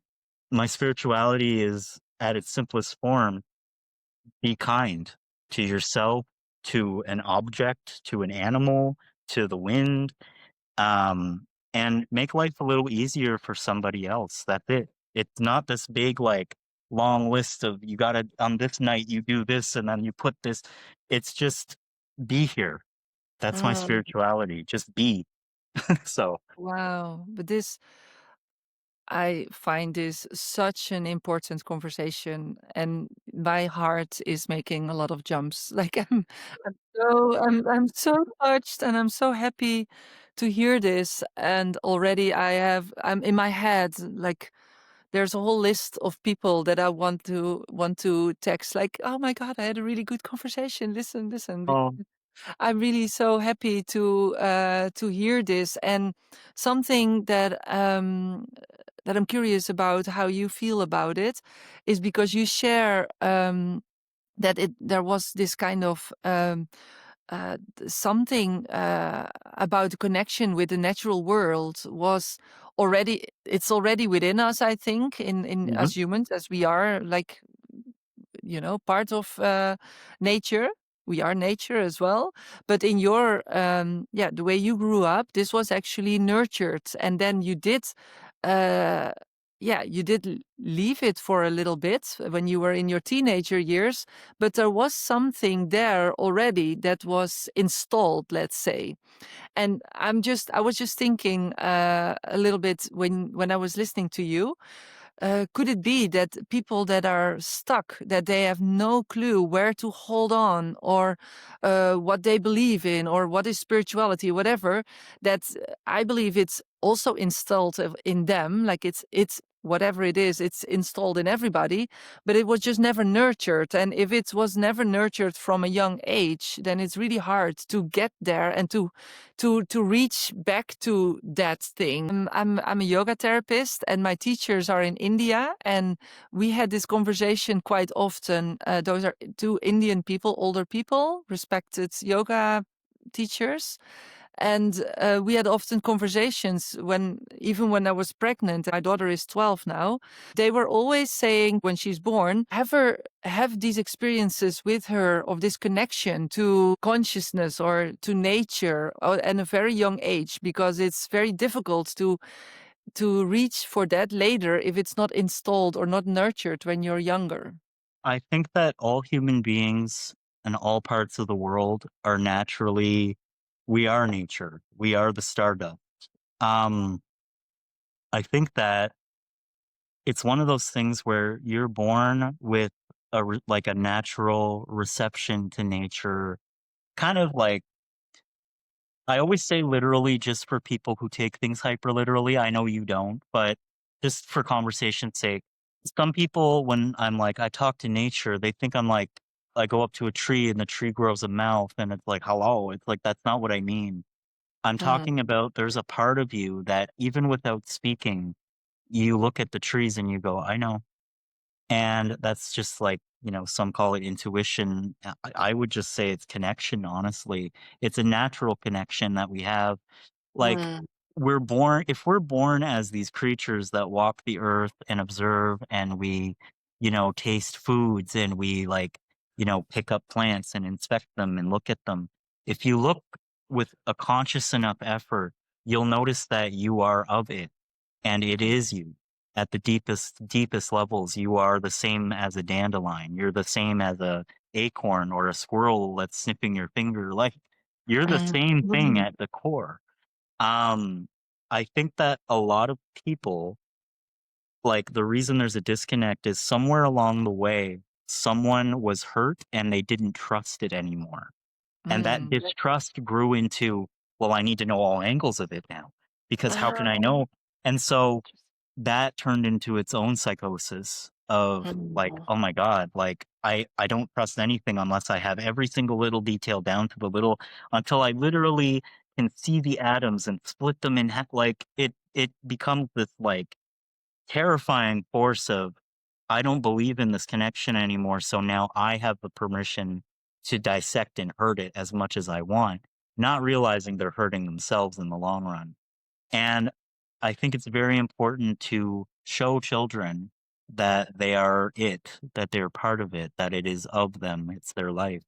my spirituality is at its simplest form, be kind to yourself, to an object, to an animal, to the wind, and make life a little easier for somebody else. That's it. It's not this big, like, long list of you gotta on this night you do this and then you put this. It's just be here. That's my mm. spirituality. Just be. So Wow. But this I find this such an important conversation, and my heart is making a lot of jumps. Like I'm so touched, and I'm so happy to hear this. And already I'm in my head like there's a whole list of people that I want to text. Like, oh my god, I had a really good conversation. Listen, listen. oh, I'm really so happy to hear this, and something that I'm curious about how you feel about it is because you share that there was this kind of something about the connection with the natural world was already it's already within us. I think in mhm. as humans as we are like part of nature. We are nature as well. But in your, the way you grew up, this was actually nurtured. And then uh, you did leave it for a little bit when you were in your teenager years. But there was something there already that was installed, let's say. And I was just thinking a little bit when I was listening to you. Could it be that people that are stuck, that they have no clue where to hold on or what they believe in or what is spirituality, whatever, that I believe it's also installed in them, like it's whatever it is, it's installed in everybody, but it was just never nurtured. And if it was never nurtured from a young age, then it's really hard to get there and to reach back to that thing. I'm a yoga therapist, and my teachers are in India, and we had this conversation quite often. Those are two Indian people, older people, respected yoga teachers, and we had often conversations even when I was pregnant. My daughter is 12 now. They were always saying when she's born, have these experiences with her of this connection to consciousness or to nature at a very young age, because it's very difficult to reach for that later if it's not installed or not nurtured when you're younger. I think that all human beings in all parts of the world are naturally we are nature. We are the stardust. Um, I think that it's one of those things where you're born with like a natural reception to nature, kind of like I always say literally just for people who take things hyper literally. I know you don't, but just for conversation's sake, some people, when I'm like, I talk to nature, they think I'm like, I go up to a tree and the tree grows a mouth and it's like, hello. It's like, that's not what I mean. I'm Mm, talking about there's a part of you that even without speaking, you look at the trees and you go, I know. And that's just like, some call it intuition. I would just say it's connection, honestly. It's a natural connection that we have. Like, mm, if we're born as these creatures that walk the earth and observe and we, taste foods and we like, pick up plants and inspect them and look at them. If you look with a conscious enough effort, you'll notice that you are of it and it is you. At the deepest levels, you are the same as a dandelion. You're the same as a acorn or a squirrel that's sniffing your finger. Like you're the Mhm. same thing Mhm. at the core. Um, I think that a lot of people, like, the reason there's a disconnect is somewhere along the way, someone was hurt and they didn't trust it anymore. And that Mm. distrust grew into, well, I need to know all angles of it now because how can I Oh, know? And so interesting. that turned into its own psychosis of like, Mhm. oh my God, like I don't trust anything unless I have every single little detail down to the little until I literally can see the atoms and split them in half. Like it becomes this like terrifying force of I don't believe in this connection anymore. So now I have the permission to dissect and hurt it as much as I want, not realizing they're hurting themselves in the long run. And I think it's very important to show children that they are it, that they're part of it, that it is of them, it's their life,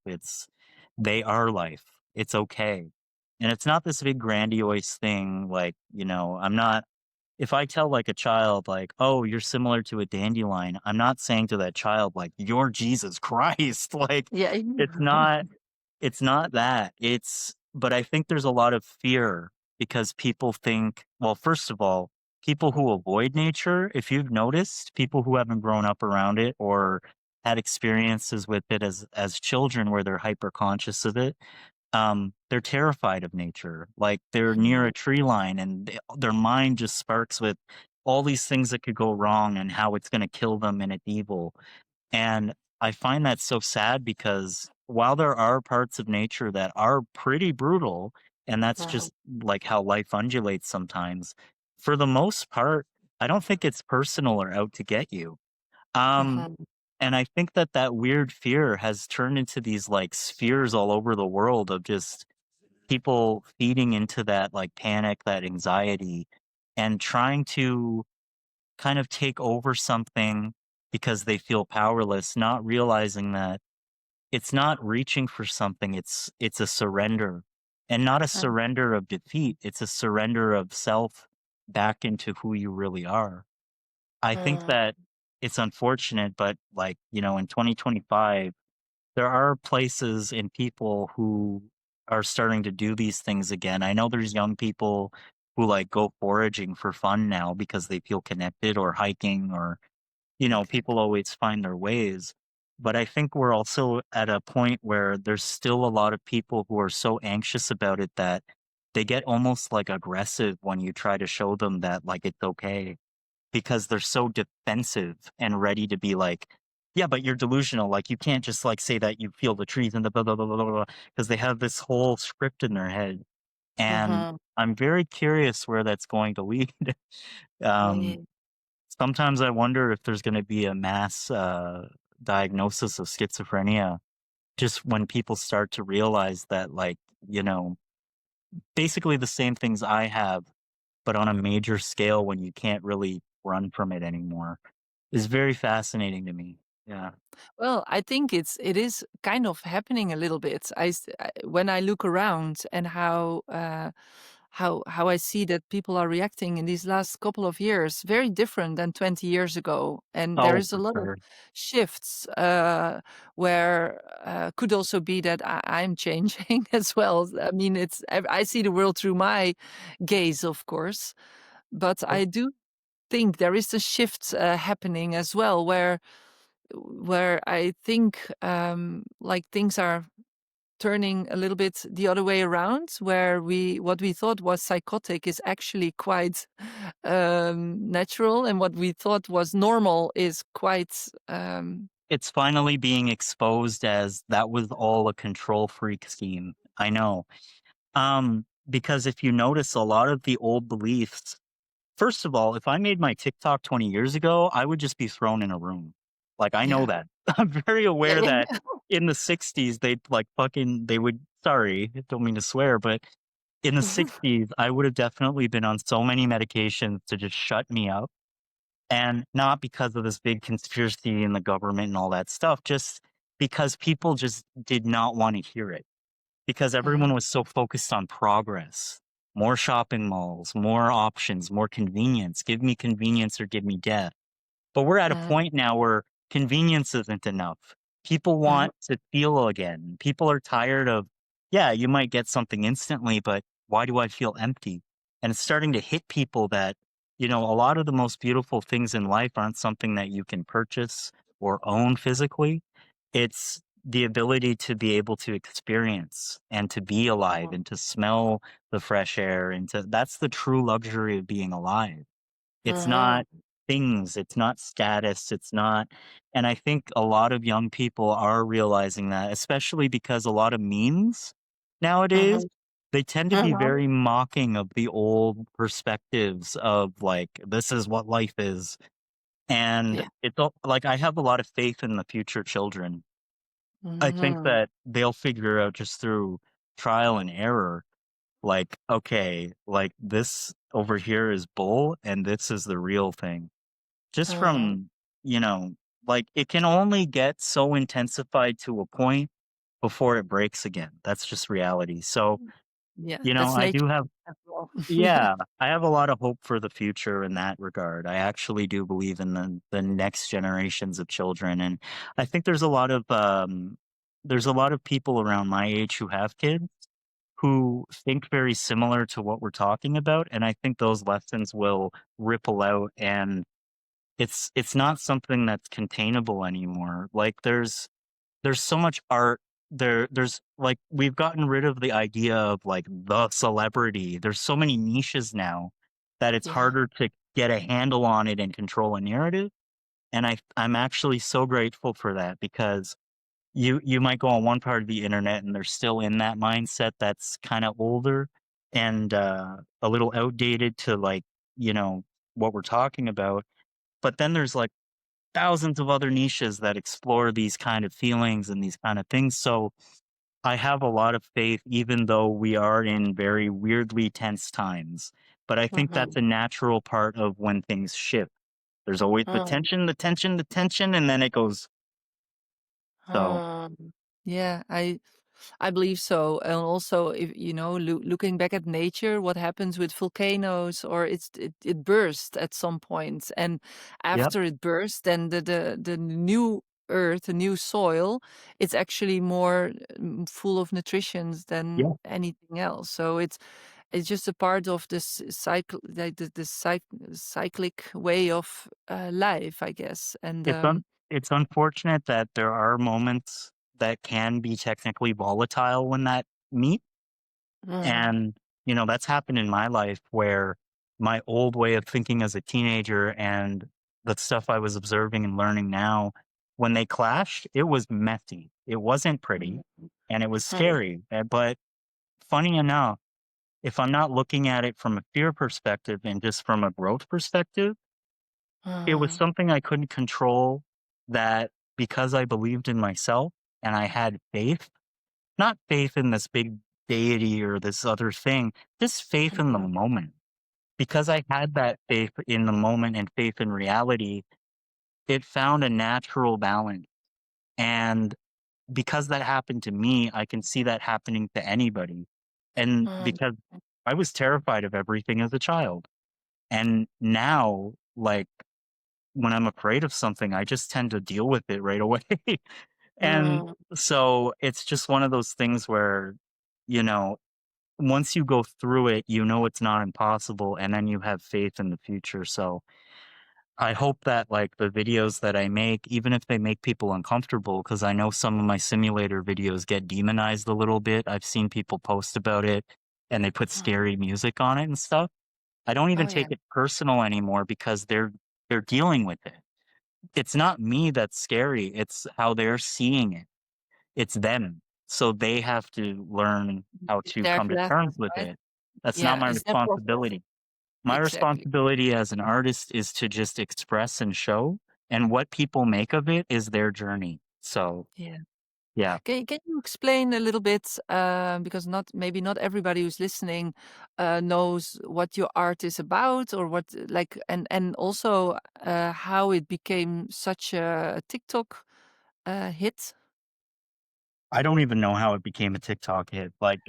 they are life. It's okay. And it's not this big grandiose thing like, I'm not if I tell like a child like, "Oh, you're similar to a dandelion," I'm not saying to that child like, "You're Jesus Christ." Like Yeah. it's not it's not that. But I think there's a lot of fear because people think, well, first of all, people who avoid nature, if you've noticed, people who haven't grown up around it or had experiences with it as children where they're hyper conscious of it, they're terrified of nature. Like they're near Mhm. a tree line and their mind just sparks with all these things that could go wrong and how it's going to kill them and it's evil. And I find that so sad because while there are parts of nature that are pretty brutal, and that's Uh-huh. just like how life undulates sometimes, for the most part, I don't think it's personal or out to get you. Um, Uh-huh. and I think that that weird fear has turned into these like spheres all over the world of just people feeding into that like panic, that anxiety, and trying to kind of take over something because they feel powerless, not realizing that it's not reaching for something, it's a surrender. And not a surrender of defeat, it's a surrender of self back into who you really are. I think Uh-huh. that it's unfortunate, but like, in 2025 there are places and people who are starting to do these things again. I know there's young people who like go foraging for fun now because they feel connected or hiking or, Okay. people always find their ways. But I think we're also at a point where there's still a lot of people who are so anxious about it that they get almost like aggressive when you try to show them that like it's okay because they're so defensive and ready to be like, yeah, but you're delusional. Like you can't just like say that you feel the trees and the blah blah blah blah blah because they have this whole script in their head. And Uh-huh. I'm very curious where that's going to lead. um, Yeah. sometimes I wonder if there's going to be a mass diagnosis of schizophrenia just when people start to realize that, like, you know, basically the same things I have, but on a major scale when you can't really run from it anymore is very fascinating to me. Yeah. Well, I think it is kind of happening a little bit. When I look around and how I see that people are reacting in these last couple of years, very different than 20 years ago, and there Oh, is a for lot of sure. shifts where could also be that I'm changing as well. I mean, I see the world through my gaze, of course, but Oh, I do think there is a shift happening as well where I think, like things are turning a little bit the other way around, where what we thought was psychotic is actually quite natural, and what we thought was normal is quite. it's finally being exposed as that was all a control freak scheme. I know. Because if you notice a lot of the old beliefs, first of all, if I made my TikTok 20 years ago, I would just be thrown in a room. Like, I know Yeah, that. I'm very yeah, aware yeah, that yeah. in the 60s, they'd like fucking, they would, sorry, don't mean to swear, but in the 60s, I would have definitely been on so many medications to just shut me up. And not because of this big conspiracy in the government and all that stuff, just because people just did not want to hear it. Because everyone was so focused on progress, more shopping malls, more options, more convenience. Give me convenience or give me death. But we're at a Uh, point now where convenience isn't enough. People uh, want to feel again. People are tired of, yeah, you might get something instantly, but why do I feel empty? And it's starting to hit people that, a lot of the most beautiful things in life aren't something that you can purchase or own physically. It's the ability to be able to experience and to be alive uh, and to smell the fresh air that's the true luxury of being alive. It's uh, not things, it's not status, it's not and I think a lot of young people are realizing that, especially because a lot of memes uh, nowadays, they tend to be uh, very mocking of the old perspectives of, like, this is what life is, and yeah. it's all like, I have a lot of faith in the future children. I think Mhm. that they'll figure out just through trial and error, like, "Okay, like, this over here is bull, and this is the real thing." Just Uh, from, you know, like, it can only get so intensified to a point before it breaks again. That's just reality. So, yeah, that's I nature do have as well. Yeah. yeah, I have a lot of hope for the future in that regard. I actually do believe in the next generations of children, and I think there's a lot of people around my age who have kids who think very similar to what we're talking about, and I think those lessons will ripple out and it's not something that's containable anymore. Like there's so much art there's like we've gotten rid of the idea of like the celebrity. There's so many niches now that it's Yeah. harder to get a handle on it and control a narrative. And I'm actually so grateful for that because you might go on one part of the internet and they're still in that mindset that's kind of older and a little outdated to like, you know, what we're talking about. But then there's like thousands of other niches that explore these kind of feelings and these kind of things. So I have a lot of faith, even though we are in very weirdly tense times. But I think that's Mhm. a natural part of when things shift. There's always the Mm, tension, the tension, the tension, and then it goes. So, yeah, I believe so. And also, if looking back at nature, what happens with volcanoes, or it bursts at some point, and yep, after it bursts, then the new earth, the new soil, it's actually more full of nutritions than yeah. anything else. So it's just a part of this cycle, like cyclic way of life, I guess. And It's it's unfortunate that there are moments that can be technically volatile when that meet. mm, And, that's happened in my life where my old way of thinking as a teenager and the stuff I was observing and learning now, when they clashed, it was messy. It wasn't pretty mm, and it was mm, scary. But funny enough, if I'm not looking at it from a fear perspective and just from a growth perspective, it was mm, something I couldn't control that because I believed in myself and I had faith, not faith in this big deity or this other thing, just faith in the mm, moment. Because I had that faith in the moment and faith in reality, it found a natural balance. And because that happened to me, I can see that happening to anybody. And mm, because I was terrified of everything as a child. And now, like, when I'm afraid of something, I just tend to deal with it right away. And mm. so it's just one of those things where, you know, once you go through it, you know it's not impossible, and then you have faith in the future. So I hope that like the videos that I make, even if they make people uncomfortable, because I know some of my simulator videos get demonized a little bit. I've seen people post about it and they put Mhm. scary music on it and stuff. I don't even Oh, yeah. take it personal anymore because they're dealing with it. It's not me that's scary, it's how they're seeing it. It's them. So they have to learn how It's to their come to terms lessons, with right? it. That's not Yeah, my it's their process. responsibility. My Exactly. responsibility as an artist is to just express and show, and what people make of it is their journey. So, Yeah. Yeah. Can you explain a little bit, because not everybody who's listening knows what your art is about, or what like, and also how it became such a TikTok hit? I don't even know how it became a TikTok hit. Like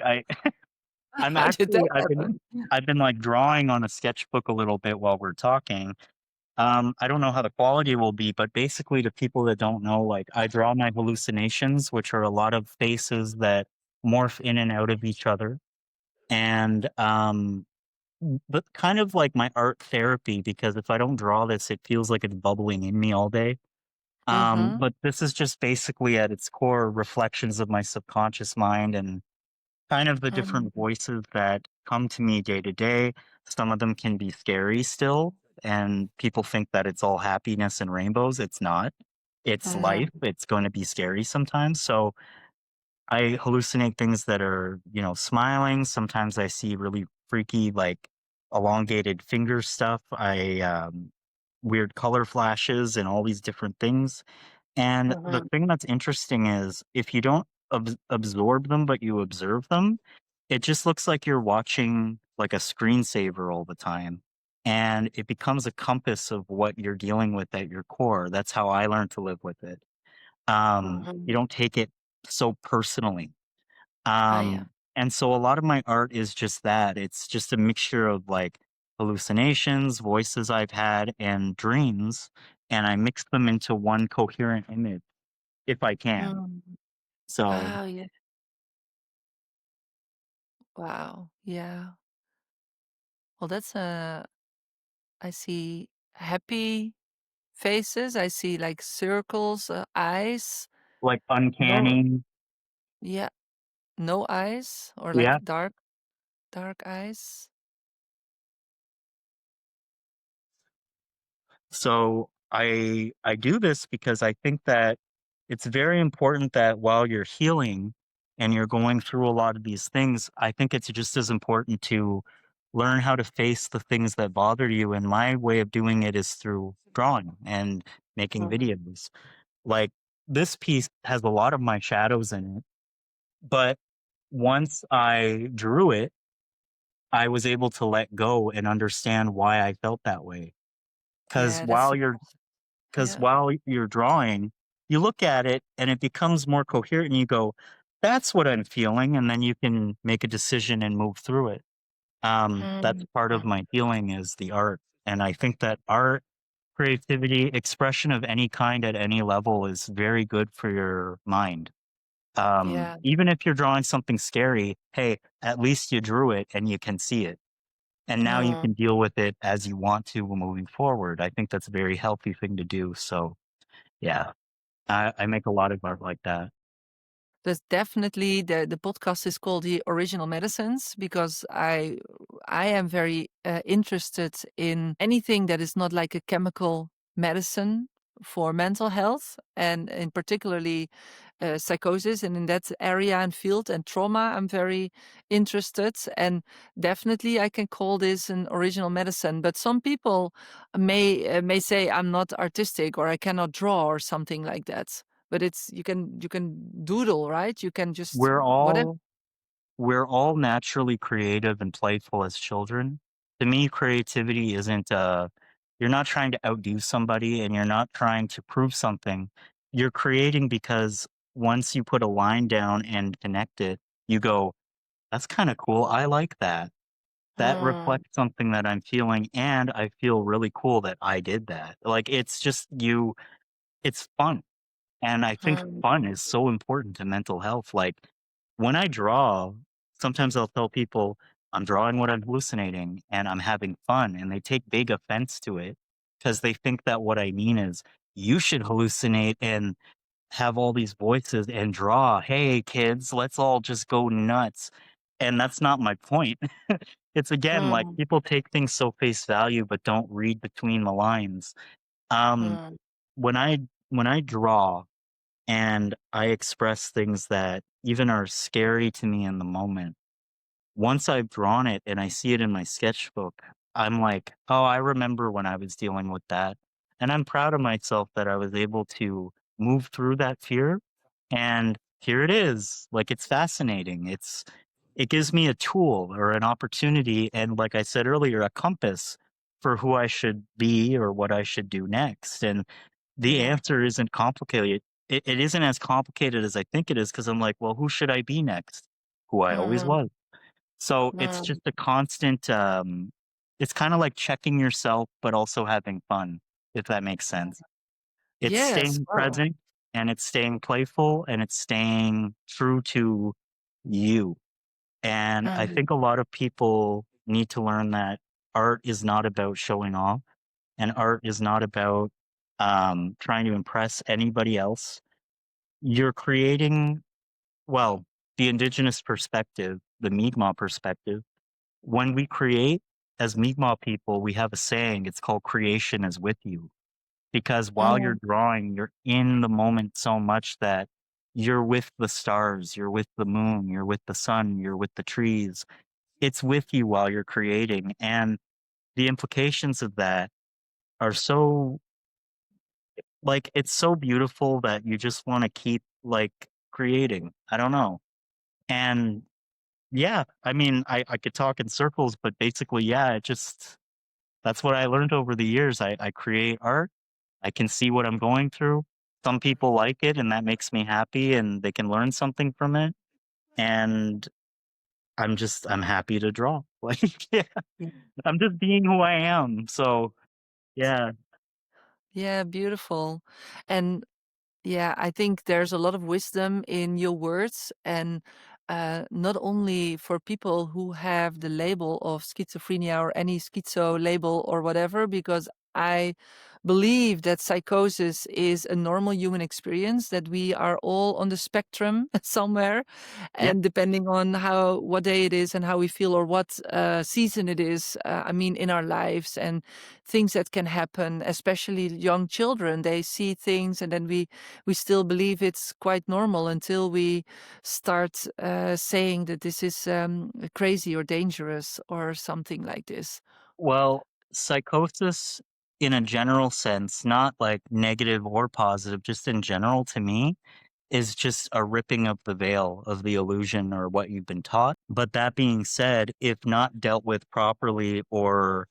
I'm How did that actually happen? I've been like drawing on a sketchbook a little bit while we're talking. I don't know how the quality will be, but basically to people that don't know, like I draw my hallucinations, which are a lot of faces that morph in and out of each other. And but kind of like my art therapy, because if I don't draw this, it feels like it's bubbling in me all day. Mhm, But this is just basically at its core reflections of my subconscious mind and kind of the different mhm, voices that come to me day to day. Some of them can be scary still, and people think that it's all happiness and rainbows. It's not. It's life. mhm, It's going to be scary sometimes. So I hallucinate things that are, smiling. Sometimes I see really freaky, like elongated finger stuff. Weird color flashes and all these different things. And the mhm, thing that's interesting is if you don't absorb them, but you observe them, it just looks like you're watching like a screensaver all the time. And it becomes a compass of what you're dealing with at your core. That's how I learned to live with it. You mhm. don't take it so personally. Ah, yeah. And so a lot of my art is just that. It's just a mixture of like hallucinations, voices I've had, and dreams. And I mix them into one coherent image if I can. Mm. So, Wow, yeah. Wow, yeah. Well, that's I see happy faces, I see, like, circles, eyes. like No, uncanny. yeah, no eyes, or, like, Yeah. dark eyes. So I do this because I think that it's very important that while you're healing and you're going through a lot of these things, I think it's just as important to learn how to face the things that bother you. And my way of doing it is through drawing and making Mhm. videos. Like this piece has a lot of my shadows in it, but once I drew it, I was able to let go and understand why I felt that way. Because Yeah, that's while so you're Because yeah. while you're drawing, you look at it and it becomes more coherent and you go, that's what I'm feeling. And then you can make a decision and move through it. That's Mm, part of my healing is the art. And I think that art, creativity, expression of any kind at any level is very good for your mind. yeah. Even if you're drawing something scary, hey, at least you drew it and you can see it. And now you Mm. can deal with it as you want to moving forward. I think that's a very healthy thing to do. So, yeah. I make a lot of art like that. There's definitely the podcast is called The Original Medicines, because I am very interested in anything that is not like a chemical medicine for mental health, and in particularly psychosis, and in that area and field, and trauma I'm very interested. And definitely I can call this an original medicine, but some people may say I'm not artistic, or I cannot draw, or something like that. But it's you can doodle, right? You can just We're whatever. all we're all naturally creative and playful as children. To me, creativity isn't you're not trying to outdo somebody and you're not trying to prove something. You're creating because once you put a line down and connect it, you go, that's kind of cool. I like that. That Mm, reflects something that I'm feeling and I feel really cool that I did that. Like it's just it's fun. And I think mm, fun is so important to mental health. Like when I draw, sometimes I'll tell people I'm drawing what I'm hallucinating and I'm having fun. And they take big offense to it because they think that what I mean is you should hallucinate and have all these voices and draw. Hey, kids, let's all just go nuts. And that's not my point. It's again like mm, people take things so face value, but don't read between the lines. Um, mm. when I when I draw, and I express things that even are scary to me in the moment. Once I've drawn it and I see it in my sketchbook, I'm like, oh, I remember when I was dealing with that. And I'm proud of myself that I was able to move through that fear and here it is. Like, it's fascinating. It gives me a tool or an opportunity, and like I said earlier, a compass for who I should be or what I should do next. And the Yeah. answer isn't complicated. It isn't as complicated as I think it is because I'm like, well, who should I be next? Who I always Mhm. was. So it's Mm. just a constant, it's kind of like checking yourself, but also having fun, if that makes sense. It's Yes. staying Oh. present, and it's staying playful, and it's staying true to you. And I Mhm. think a lot of people need to learn that art is not about showing off, and art is not about trying to impress anybody else. You're creating, well, the Indigenous perspective, the Mi'kmaq perspective. When we create as Mi'kmaq people, we have a saying. It's called "creation is with you." Because while you're Mm. drawing, you're in the moment so much that you're with the stars, you're with the moon, you're with the sun, you're with the trees. It's with you while you're creating. And the implications of that are so, like, it's so beautiful that you just want to keep, like, creating. I don't know. And yeah, I mean, I could talk in circles, but basically, yeah, that's what I learned over the years. I create art. I can see what I'm going through. Some people like it, and that makes me happy, and they can learn something from it. And I'm happy to draw. Like, yeah, I'm just being who I am. So, yeah. Yeah, beautiful. And yeah, I think there's a lot of wisdom in your words, and not only for people who have the label of schizophrenia or any schizo label or whatever, because I believe that psychosis is a normal human experience, that we are all on the spectrum somewhere, Yep. and depending on how what day it is and how we feel or what season it is, I mean, in our lives and things that can happen, especially young children, they see things and then we still believe it's quite normal until we start saying that this is crazy or dangerous or something like this. Well, psychosis in a general sense, not like negative or positive, just in general to me, is just a ripping of the veil of the illusion or what you've been taught. But that being said, if not dealt with properly or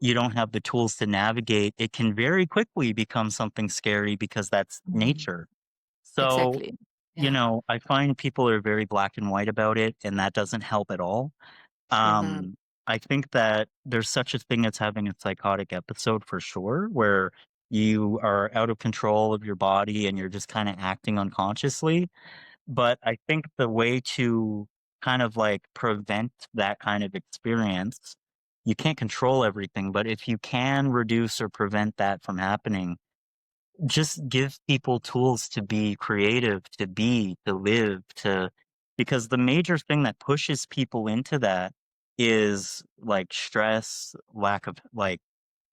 you don't have the tools to navigate, it can very quickly become something scary because that's Mhm. nature. So, Exactly. Yeah. I find people are very black and white about it, and that doesn't help at all. Mhm. Um, I think that there's such a thing as having a psychotic episode for sure, where you are out of control of your body and you're just kind of acting unconsciously. But I think the way to kind of like prevent that kind of experience, you can't control everything, but if you can reduce or prevent that from happening, just give people tools to be creative, to live, because the major thing that pushes people into that is like stress, lack of like,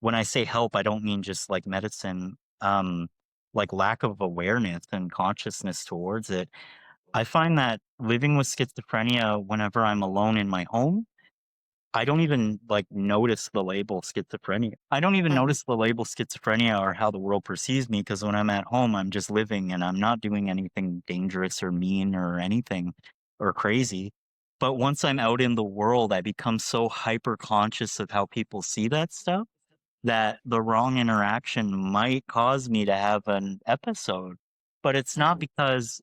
when I say help, I don't mean just like medicine, like lack of awareness and consciousness towards it. I find that living with schizophrenia, whenever I'm alone in my home, I don't even like notice the label schizophrenia. I don't even Mhm. notice the label schizophrenia or how the world perceives me because when I'm at home, I'm just living and I'm not doing anything dangerous or mean or anything or crazy. But once I'm out in the world, I become so hyper conscious of how people see that stuff that the wrong interaction might cause me to have an episode. But it's not Mhm. because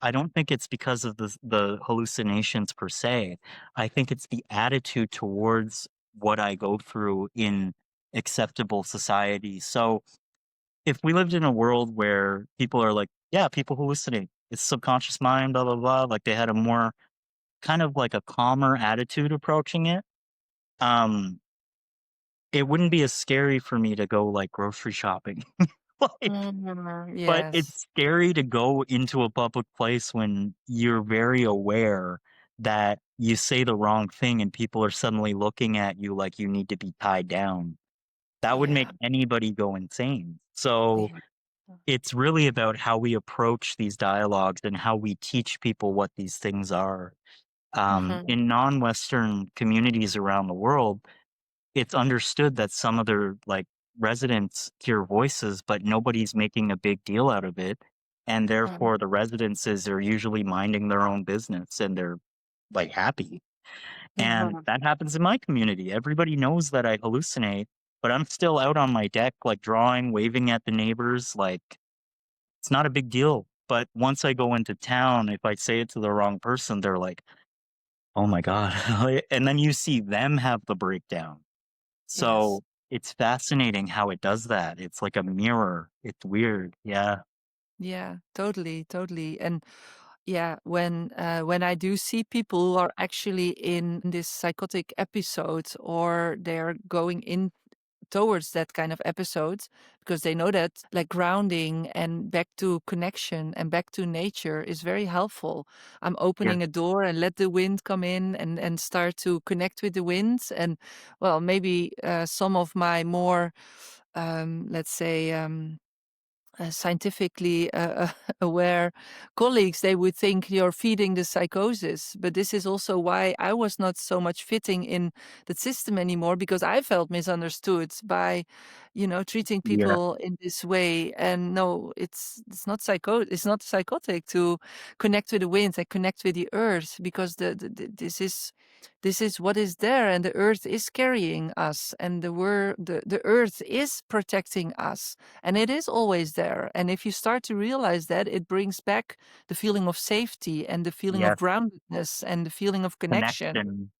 I don't think it's because of the hallucinations per se. I think it's the attitude towards what I go through in acceptable society. So if we lived in a world where people are like, yeah, people hallucinate, it's subconscious mind, blah, blah, blah, like they had a more kind of like a calmer attitude approaching it. Um, it wouldn't be as scary for me to go, like, grocery shopping. Like, Mhm. but Yes. it's scary to go into a public place when you're very aware that you say the wrong thing and people are suddenly looking at you like you need to be tied down. That would make Yeah. anybody go insane. So, Yeah. it's really about how we approach these dialogues and how we teach people what these things are. Mhm. In non-Western communities around the world, it's understood that some of their, like, residents hear voices, but nobody's making a big deal out of it. and Mhm. therefore the residences are usually minding their own business and they're like happy. And Mhm. that happens in my community. Everybody knows that I hallucinate, but I'm still out on my deck, like drawing, waving at the neighbors. Like it's not a big deal. But once I go into town, if I say it to the wrong person, they're like, oh my God. And then you see them have the breakdown. Yes. So it's fascinating how it does that. It's like a mirror. It's weird. Yeah. Yeah, totally, totally. And yeah, when I do see people who are actually in this psychotic episode or they're going in towards that kind of episodes because they know that like grounding and back to connection and back to nature is very helpful. I'm Yeah. opening a door and let the wind come in and start to connect with the wind. And well, maybe some of my more let's say scientifically aware colleagues, they would think you're feeding the psychosis. But this is also why I was not so much fitting in the system anymore because I felt misunderstood by, treating Yeah. people in this way. And no, it's not it's not psychotic to connect with the wind and connect with the earth because this is what is there, and the earth is carrying us, and the earth is protecting us, and it is always there. And if you start to realize that, it brings back the feeling of safety and the feeling of Yes. groundedness and the feeling of connection. Connection.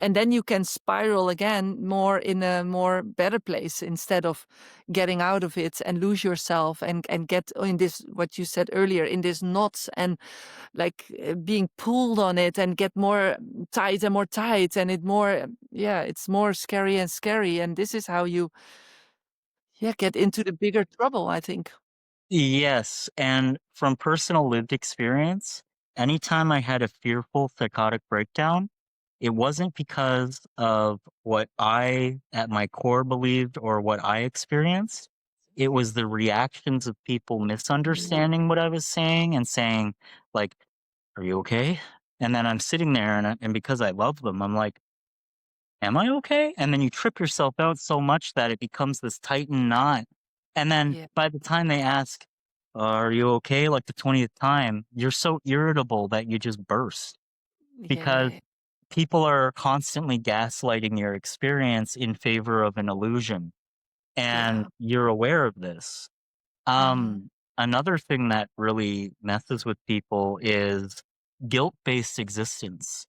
And then you can spiral again more in a more better place instead of getting out of it and lose yourself and get in this, what you said earlier, in this knots and like being pulled on it and get more tight and more tight and it more, yeah, it's more scary and scary. And this is how you, yeah, get into the bigger trouble, I think. Yes, and from personal lived experience, anytime I had a fearful psychotic breakdown, it wasn't because of what I at my core believed or what I experienced. It was the reactions of people misunderstanding what I was saying and saying, like, "Are you okay?" And then I'm sitting there, and because I love them, I'm like, am I okay? And then you trip yourself out so much that it becomes this tightened knot. And then Yeah, by the time they ask, are you okay? Like the 20th time, you're so irritable that you just burst because yeah, people are constantly gaslighting your experience in favor of an illusion. yeah. And you're aware of this. Mhm. Another thing that really messes with people is guilt based existence.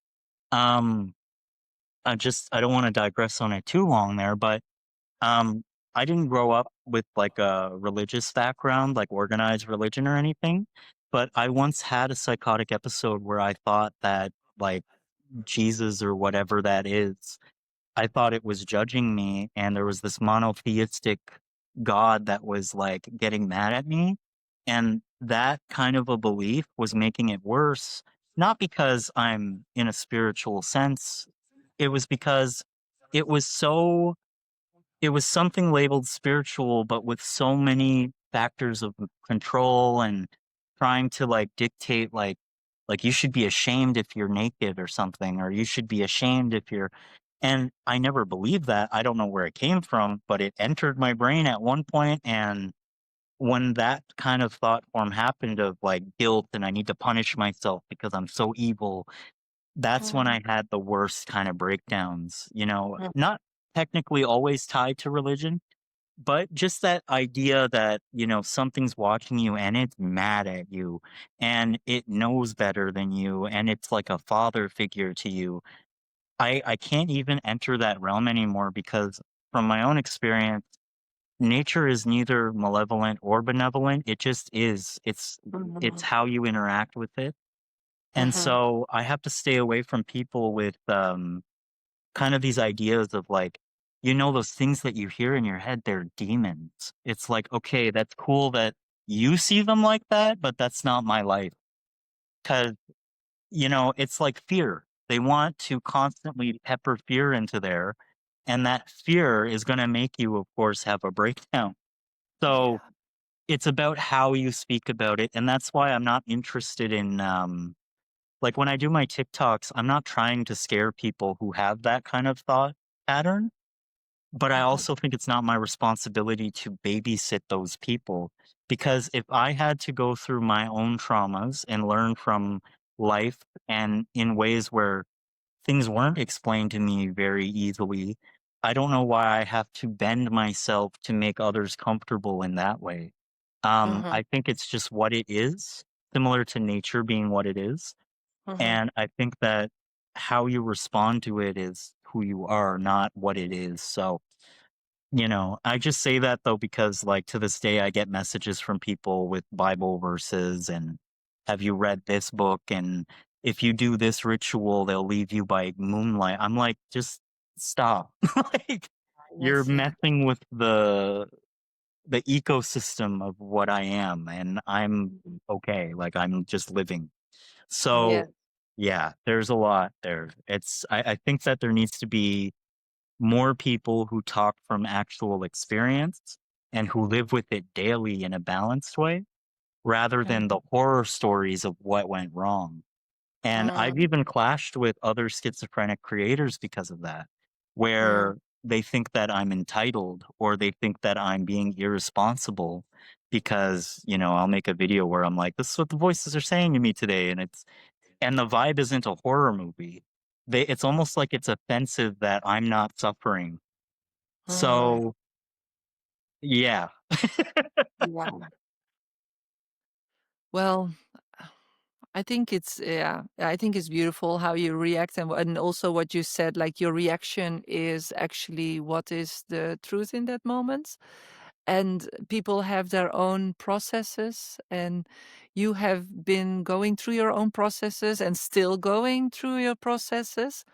Um, I don't want to digress on it too long there, but um, I didn't grow up with like a religious background, like organized religion or anything. But I once had a psychotic episode where I thought that like Jesus or whatever that is, I thought it was judging me, and there was this monotheistic God that was like getting mad at me. And that kind of a belief was making it worse, not because I'm in a spiritual sense. It was because it was so it was something labeled spiritual, but with so many factors of control and trying to like dictate like you should be ashamed if you're naked or something, or you should be ashamed if you're and I never believed that. I don't know where it came from, but it entered my brain at one point, and when that kind of thought form happened of like guilt and I need to punish myself because I'm so evil, that's when Mhm. I had the worst kind of breakdowns, Mhm. not technically always tied to religion, but just that idea that, something's watching you and it's mad at you and it knows better than you and it's like a father figure to you. I can't even enter that realm anymore because from my own experience, nature is neither malevolent or benevolent. It just is. It's Mhm. how you interact with it. And Mhm. so I have to stay away from people with kind of these ideas of like, those things that you hear in your head, they're demons. It's like, okay, that's cool that you see them like that, but that's not my life. Cause, it's like fear. They want to constantly pepper fear into there. And that fear is going to make you, of course, have a breakdown. So Yeah. it's about how you speak about it. And that's why I'm not interested in, like when I do my TikToks, I'm not trying to scare people who have that kind of thought pattern. But I Mhm, also think it's not my responsibility to babysit those people, because if I had to go through my own traumas and learn from life and in ways where things weren't explained to me very easily, I don't know why I have to bend myself to make others comfortable in that way. mhm, I think it's just what it is, similar to nature being what it is. mhm. And I think that how you respond to it is who you are, not what it is. So, I just say that though because like to this day I get messages from people with Bible verses and have you read this book and if you do this ritual they'll leave you by moonlight. I'm like just stop. Like you're Yes, yeah. messing with the ecosystem of what I am and I'm Mhm. okay. Like I'm just living. Yes. So yeah, there's a lot there. I think that there needs to be more people who talk from actual experience and who live with it daily in a balanced way rather than the Mhm, horror stories of what went wrong. And I've mm, even clashed with other schizophrenic creators because of that, mm, where they think that I'm entitled or they think that I'm being irresponsible because, I'll make a video where I'm like, this is what the voices are saying to me today. And the vibe isn't a horror movie. It's almost like it's offensive that I'm not suffering, mm. so, yeah. Yeah. Well, I think it's yeah, I think it's beautiful how you react and also what you said, like your reaction is actually what is the truth in that moment. And people have their own processes, and you have been going through your own processes and still going through your processes.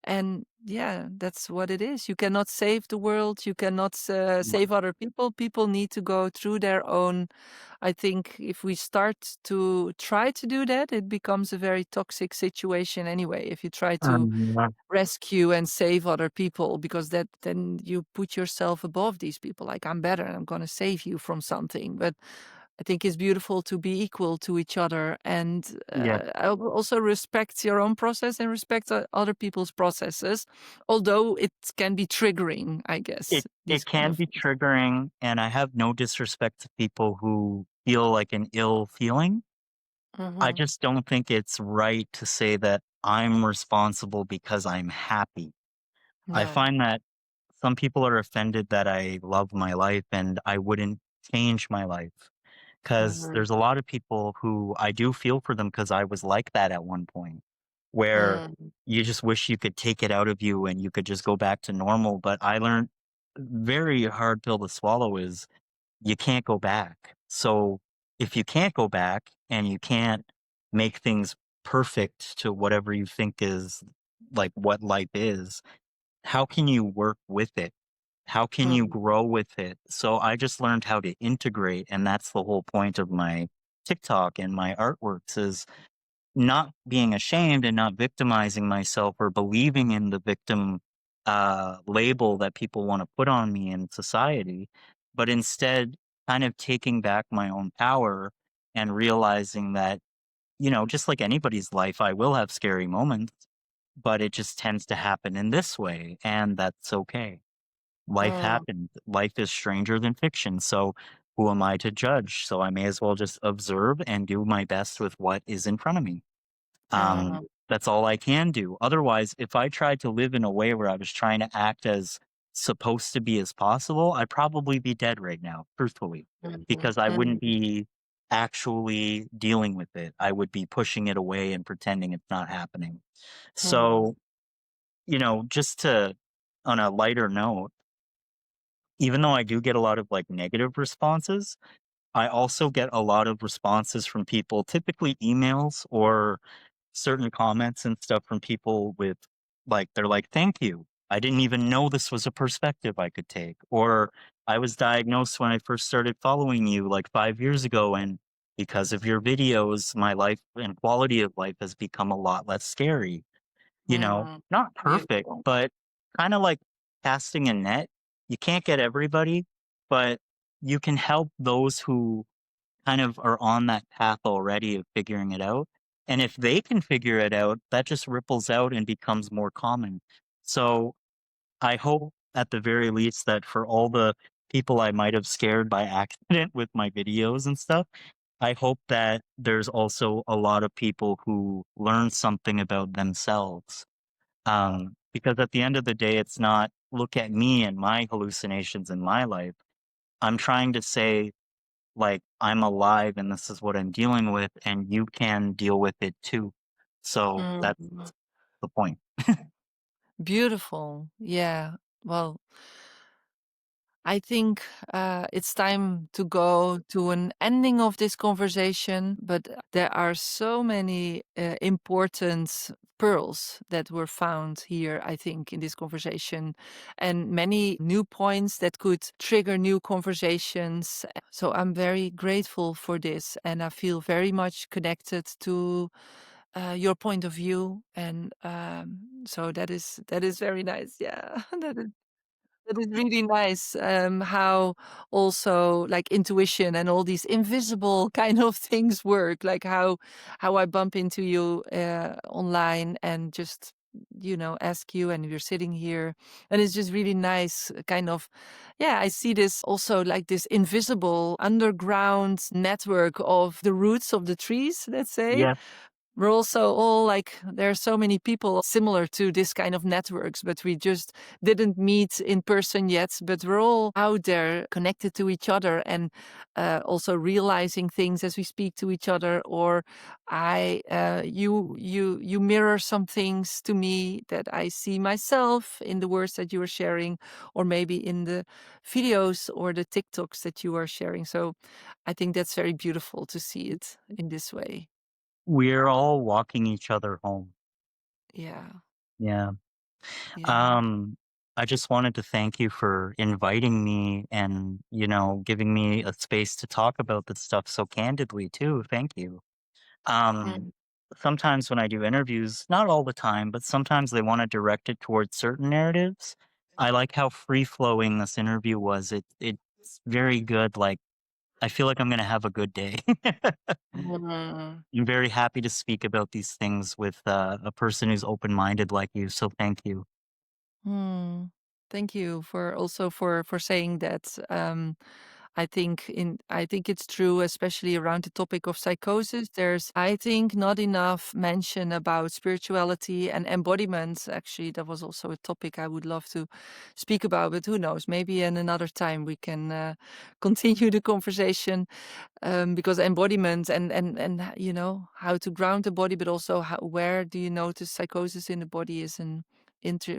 And yeah, that's what it is. You cannot save the world. You cannot Right. save other people. People need to go through their own. I think if we start to try to do that, it becomes a very toxic situation anyway. If you try to Yeah. rescue and save other people, because that then you put yourself above these people. Like I'm better, and I'm going to save you from something. But I think it's beautiful to be equal to each other, and Yeah. also respect your own process and respect other people's processes. Although it can be triggering, I guess, It these kind can of be things. triggering, and I have no disrespect to people who feel like an ill feeling. I Mhm. just don't think it's right to say that I'm responsible because I'm happy. I No. find that some people are offended that I love my life and I wouldn't change my life. 'Cause Mhm. there's a lot of people who I do feel for them because I was like that at one point, where Mm. you just wish you could take it out of you and you could just go back to normal, but I learned very hard pill to swallow is you can't go back. So, if you can't go back and you can't make things perfect to whatever you think is, like, what life is, how can you work with it? How can you Mm. grow with it? So I just learned how to integrate, and that's the whole point of my TikTok and my artworks is not being ashamed and not victimizing myself or believing in the victim label that people want to put on me in society, but instead kind of taking back my own power and realizing that, just like anybody's life, I will have scary moments, but it just tends to happen in this way, and that's okay. Life Mm. happens. Life is stranger than fiction. So who am I to judge? So I may as well just observe and do my best with what is in front of me. Mhm. That's all I can do. Otherwise, if I tried to live in a way where I was trying to act as supposed to be as possible, I'd probably be dead right now, truthfully, Mhm. because I wouldn't Mhm. be actually dealing with it. I would be pushing it away and pretending it's not happening. Mhm. So, just to, on a lighter note, even though I do get a lot of, like, negative responses, I also get a lot of responses from people, typically emails or certain comments and stuff from people with like, they're like, "Thank you. I didn't even know this was a perspective I could take," or, "I was diagnosed when I first started following you, like, 5 years ago, and because of your videos, my life and quality of life has become a lot less scary." Mm. Not perfect, Beautiful. but kinda like casting a net. You can't get everybody, but you can help those who kind of are on that path already of figuring it out. And if they can figure it out, that just ripples out and becomes more common. So I hope at the very least, that for all the people I might have scared by accident with my videos and stuff, I hope that there's also a lot of people who learn something about themselves. Because at the end of the day, it's not look at me and my hallucinations in my life. I'm trying to say, like, I'm alive and this is what I'm dealing with, and you can deal with it too. So that's Mm. the point. Beautiful. Yeah. Well, I think it's time to go to an ending of this conversation, but there are so many important pearls that were found here, I think, in this conversation, and many new points that could trigger new conversations. So I'm very grateful for this, and I feel very much connected to your point of view, and so that is very nice. Yeah, that is really nice, how also, like, intuition and all these invisible kind of things work, like how I bump into you, online and just, ask you, and you're sitting here, and it's just really nice, kind of yeah, I see this also like this invisible underground network of the roots of the trees, let's say, Yeah. we're also all like, there are so many people similar to this kind of networks, but we just didn't meet in person yet. But we're all out there connected to each other, and also realizing things as we speak to each other. Or you mirror some things to me that I see myself in the words that you are sharing, or maybe in the videos or the TikToks that you are sharing. So I think that's very beautiful to see it in this way. We're all walking each other home. Yeah. Yeah. Yeah. Um, I just wanted to thank you for inviting me and, giving me a space to talk about this stuff so candidly too. Thank you. Um, Mm. Sometimes when I do interviews, not all the time, but sometimes they want to direct it towards certain narratives. I like how free flowing this interview was. It's very good. Like I feel like I'm gonna have a good day. Mm. I'm very happy to speak about these things with a person who's open minded like you. So thank you. Hmm. Thank you for also for saying that. I think it's true, especially around the topic of psychosis. There's, I think, not enough mention about spirituality and embodiment. Actually, that was also a topic I would love to speak about. But who knows? Maybe in another time we can continue the conversation, because embodiment and how to ground the body, but also where do you notice psychosis in the body is an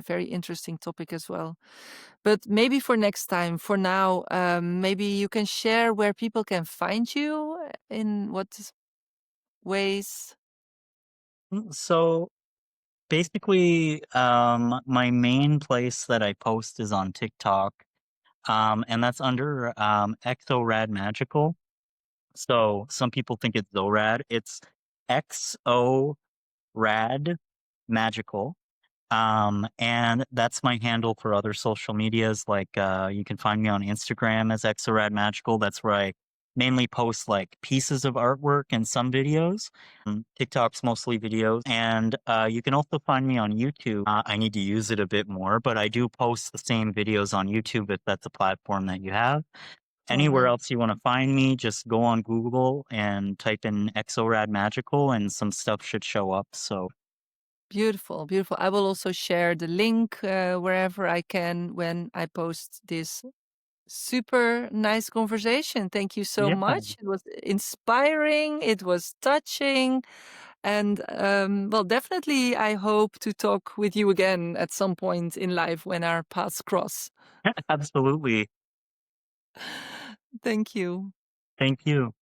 very interesting topic as well. But maybe for next time. For now, maybe you can share where people can find you, in what ways. So basically, my main place that I post is on TikTok, and that's under Exorad Magical. So some people think it's Zorad. It's XO Rad Magical. And that's my handle for other social medias. Like, you can find me on Instagram as Exorad Magical. That's where I mainly post like pieces of artwork and some videos. TikTok's mostly videos. And you can also find me on YouTube. I need to use it a bit more, but I do post the same videos on YouTube if that's a platform that you have. Anywhere Mhm. else you want to find me, just go on Google and type in Exorad Magical and some stuff should show up. So, Beautiful, beautiful. I will also share the link wherever I can when I post this super nice conversation. Thank you so yeah. much. It was inspiring, it was touching, and well, definitely I hope to talk with you again at some point in life when our paths cross. Absolutely. Thank you. Thank you.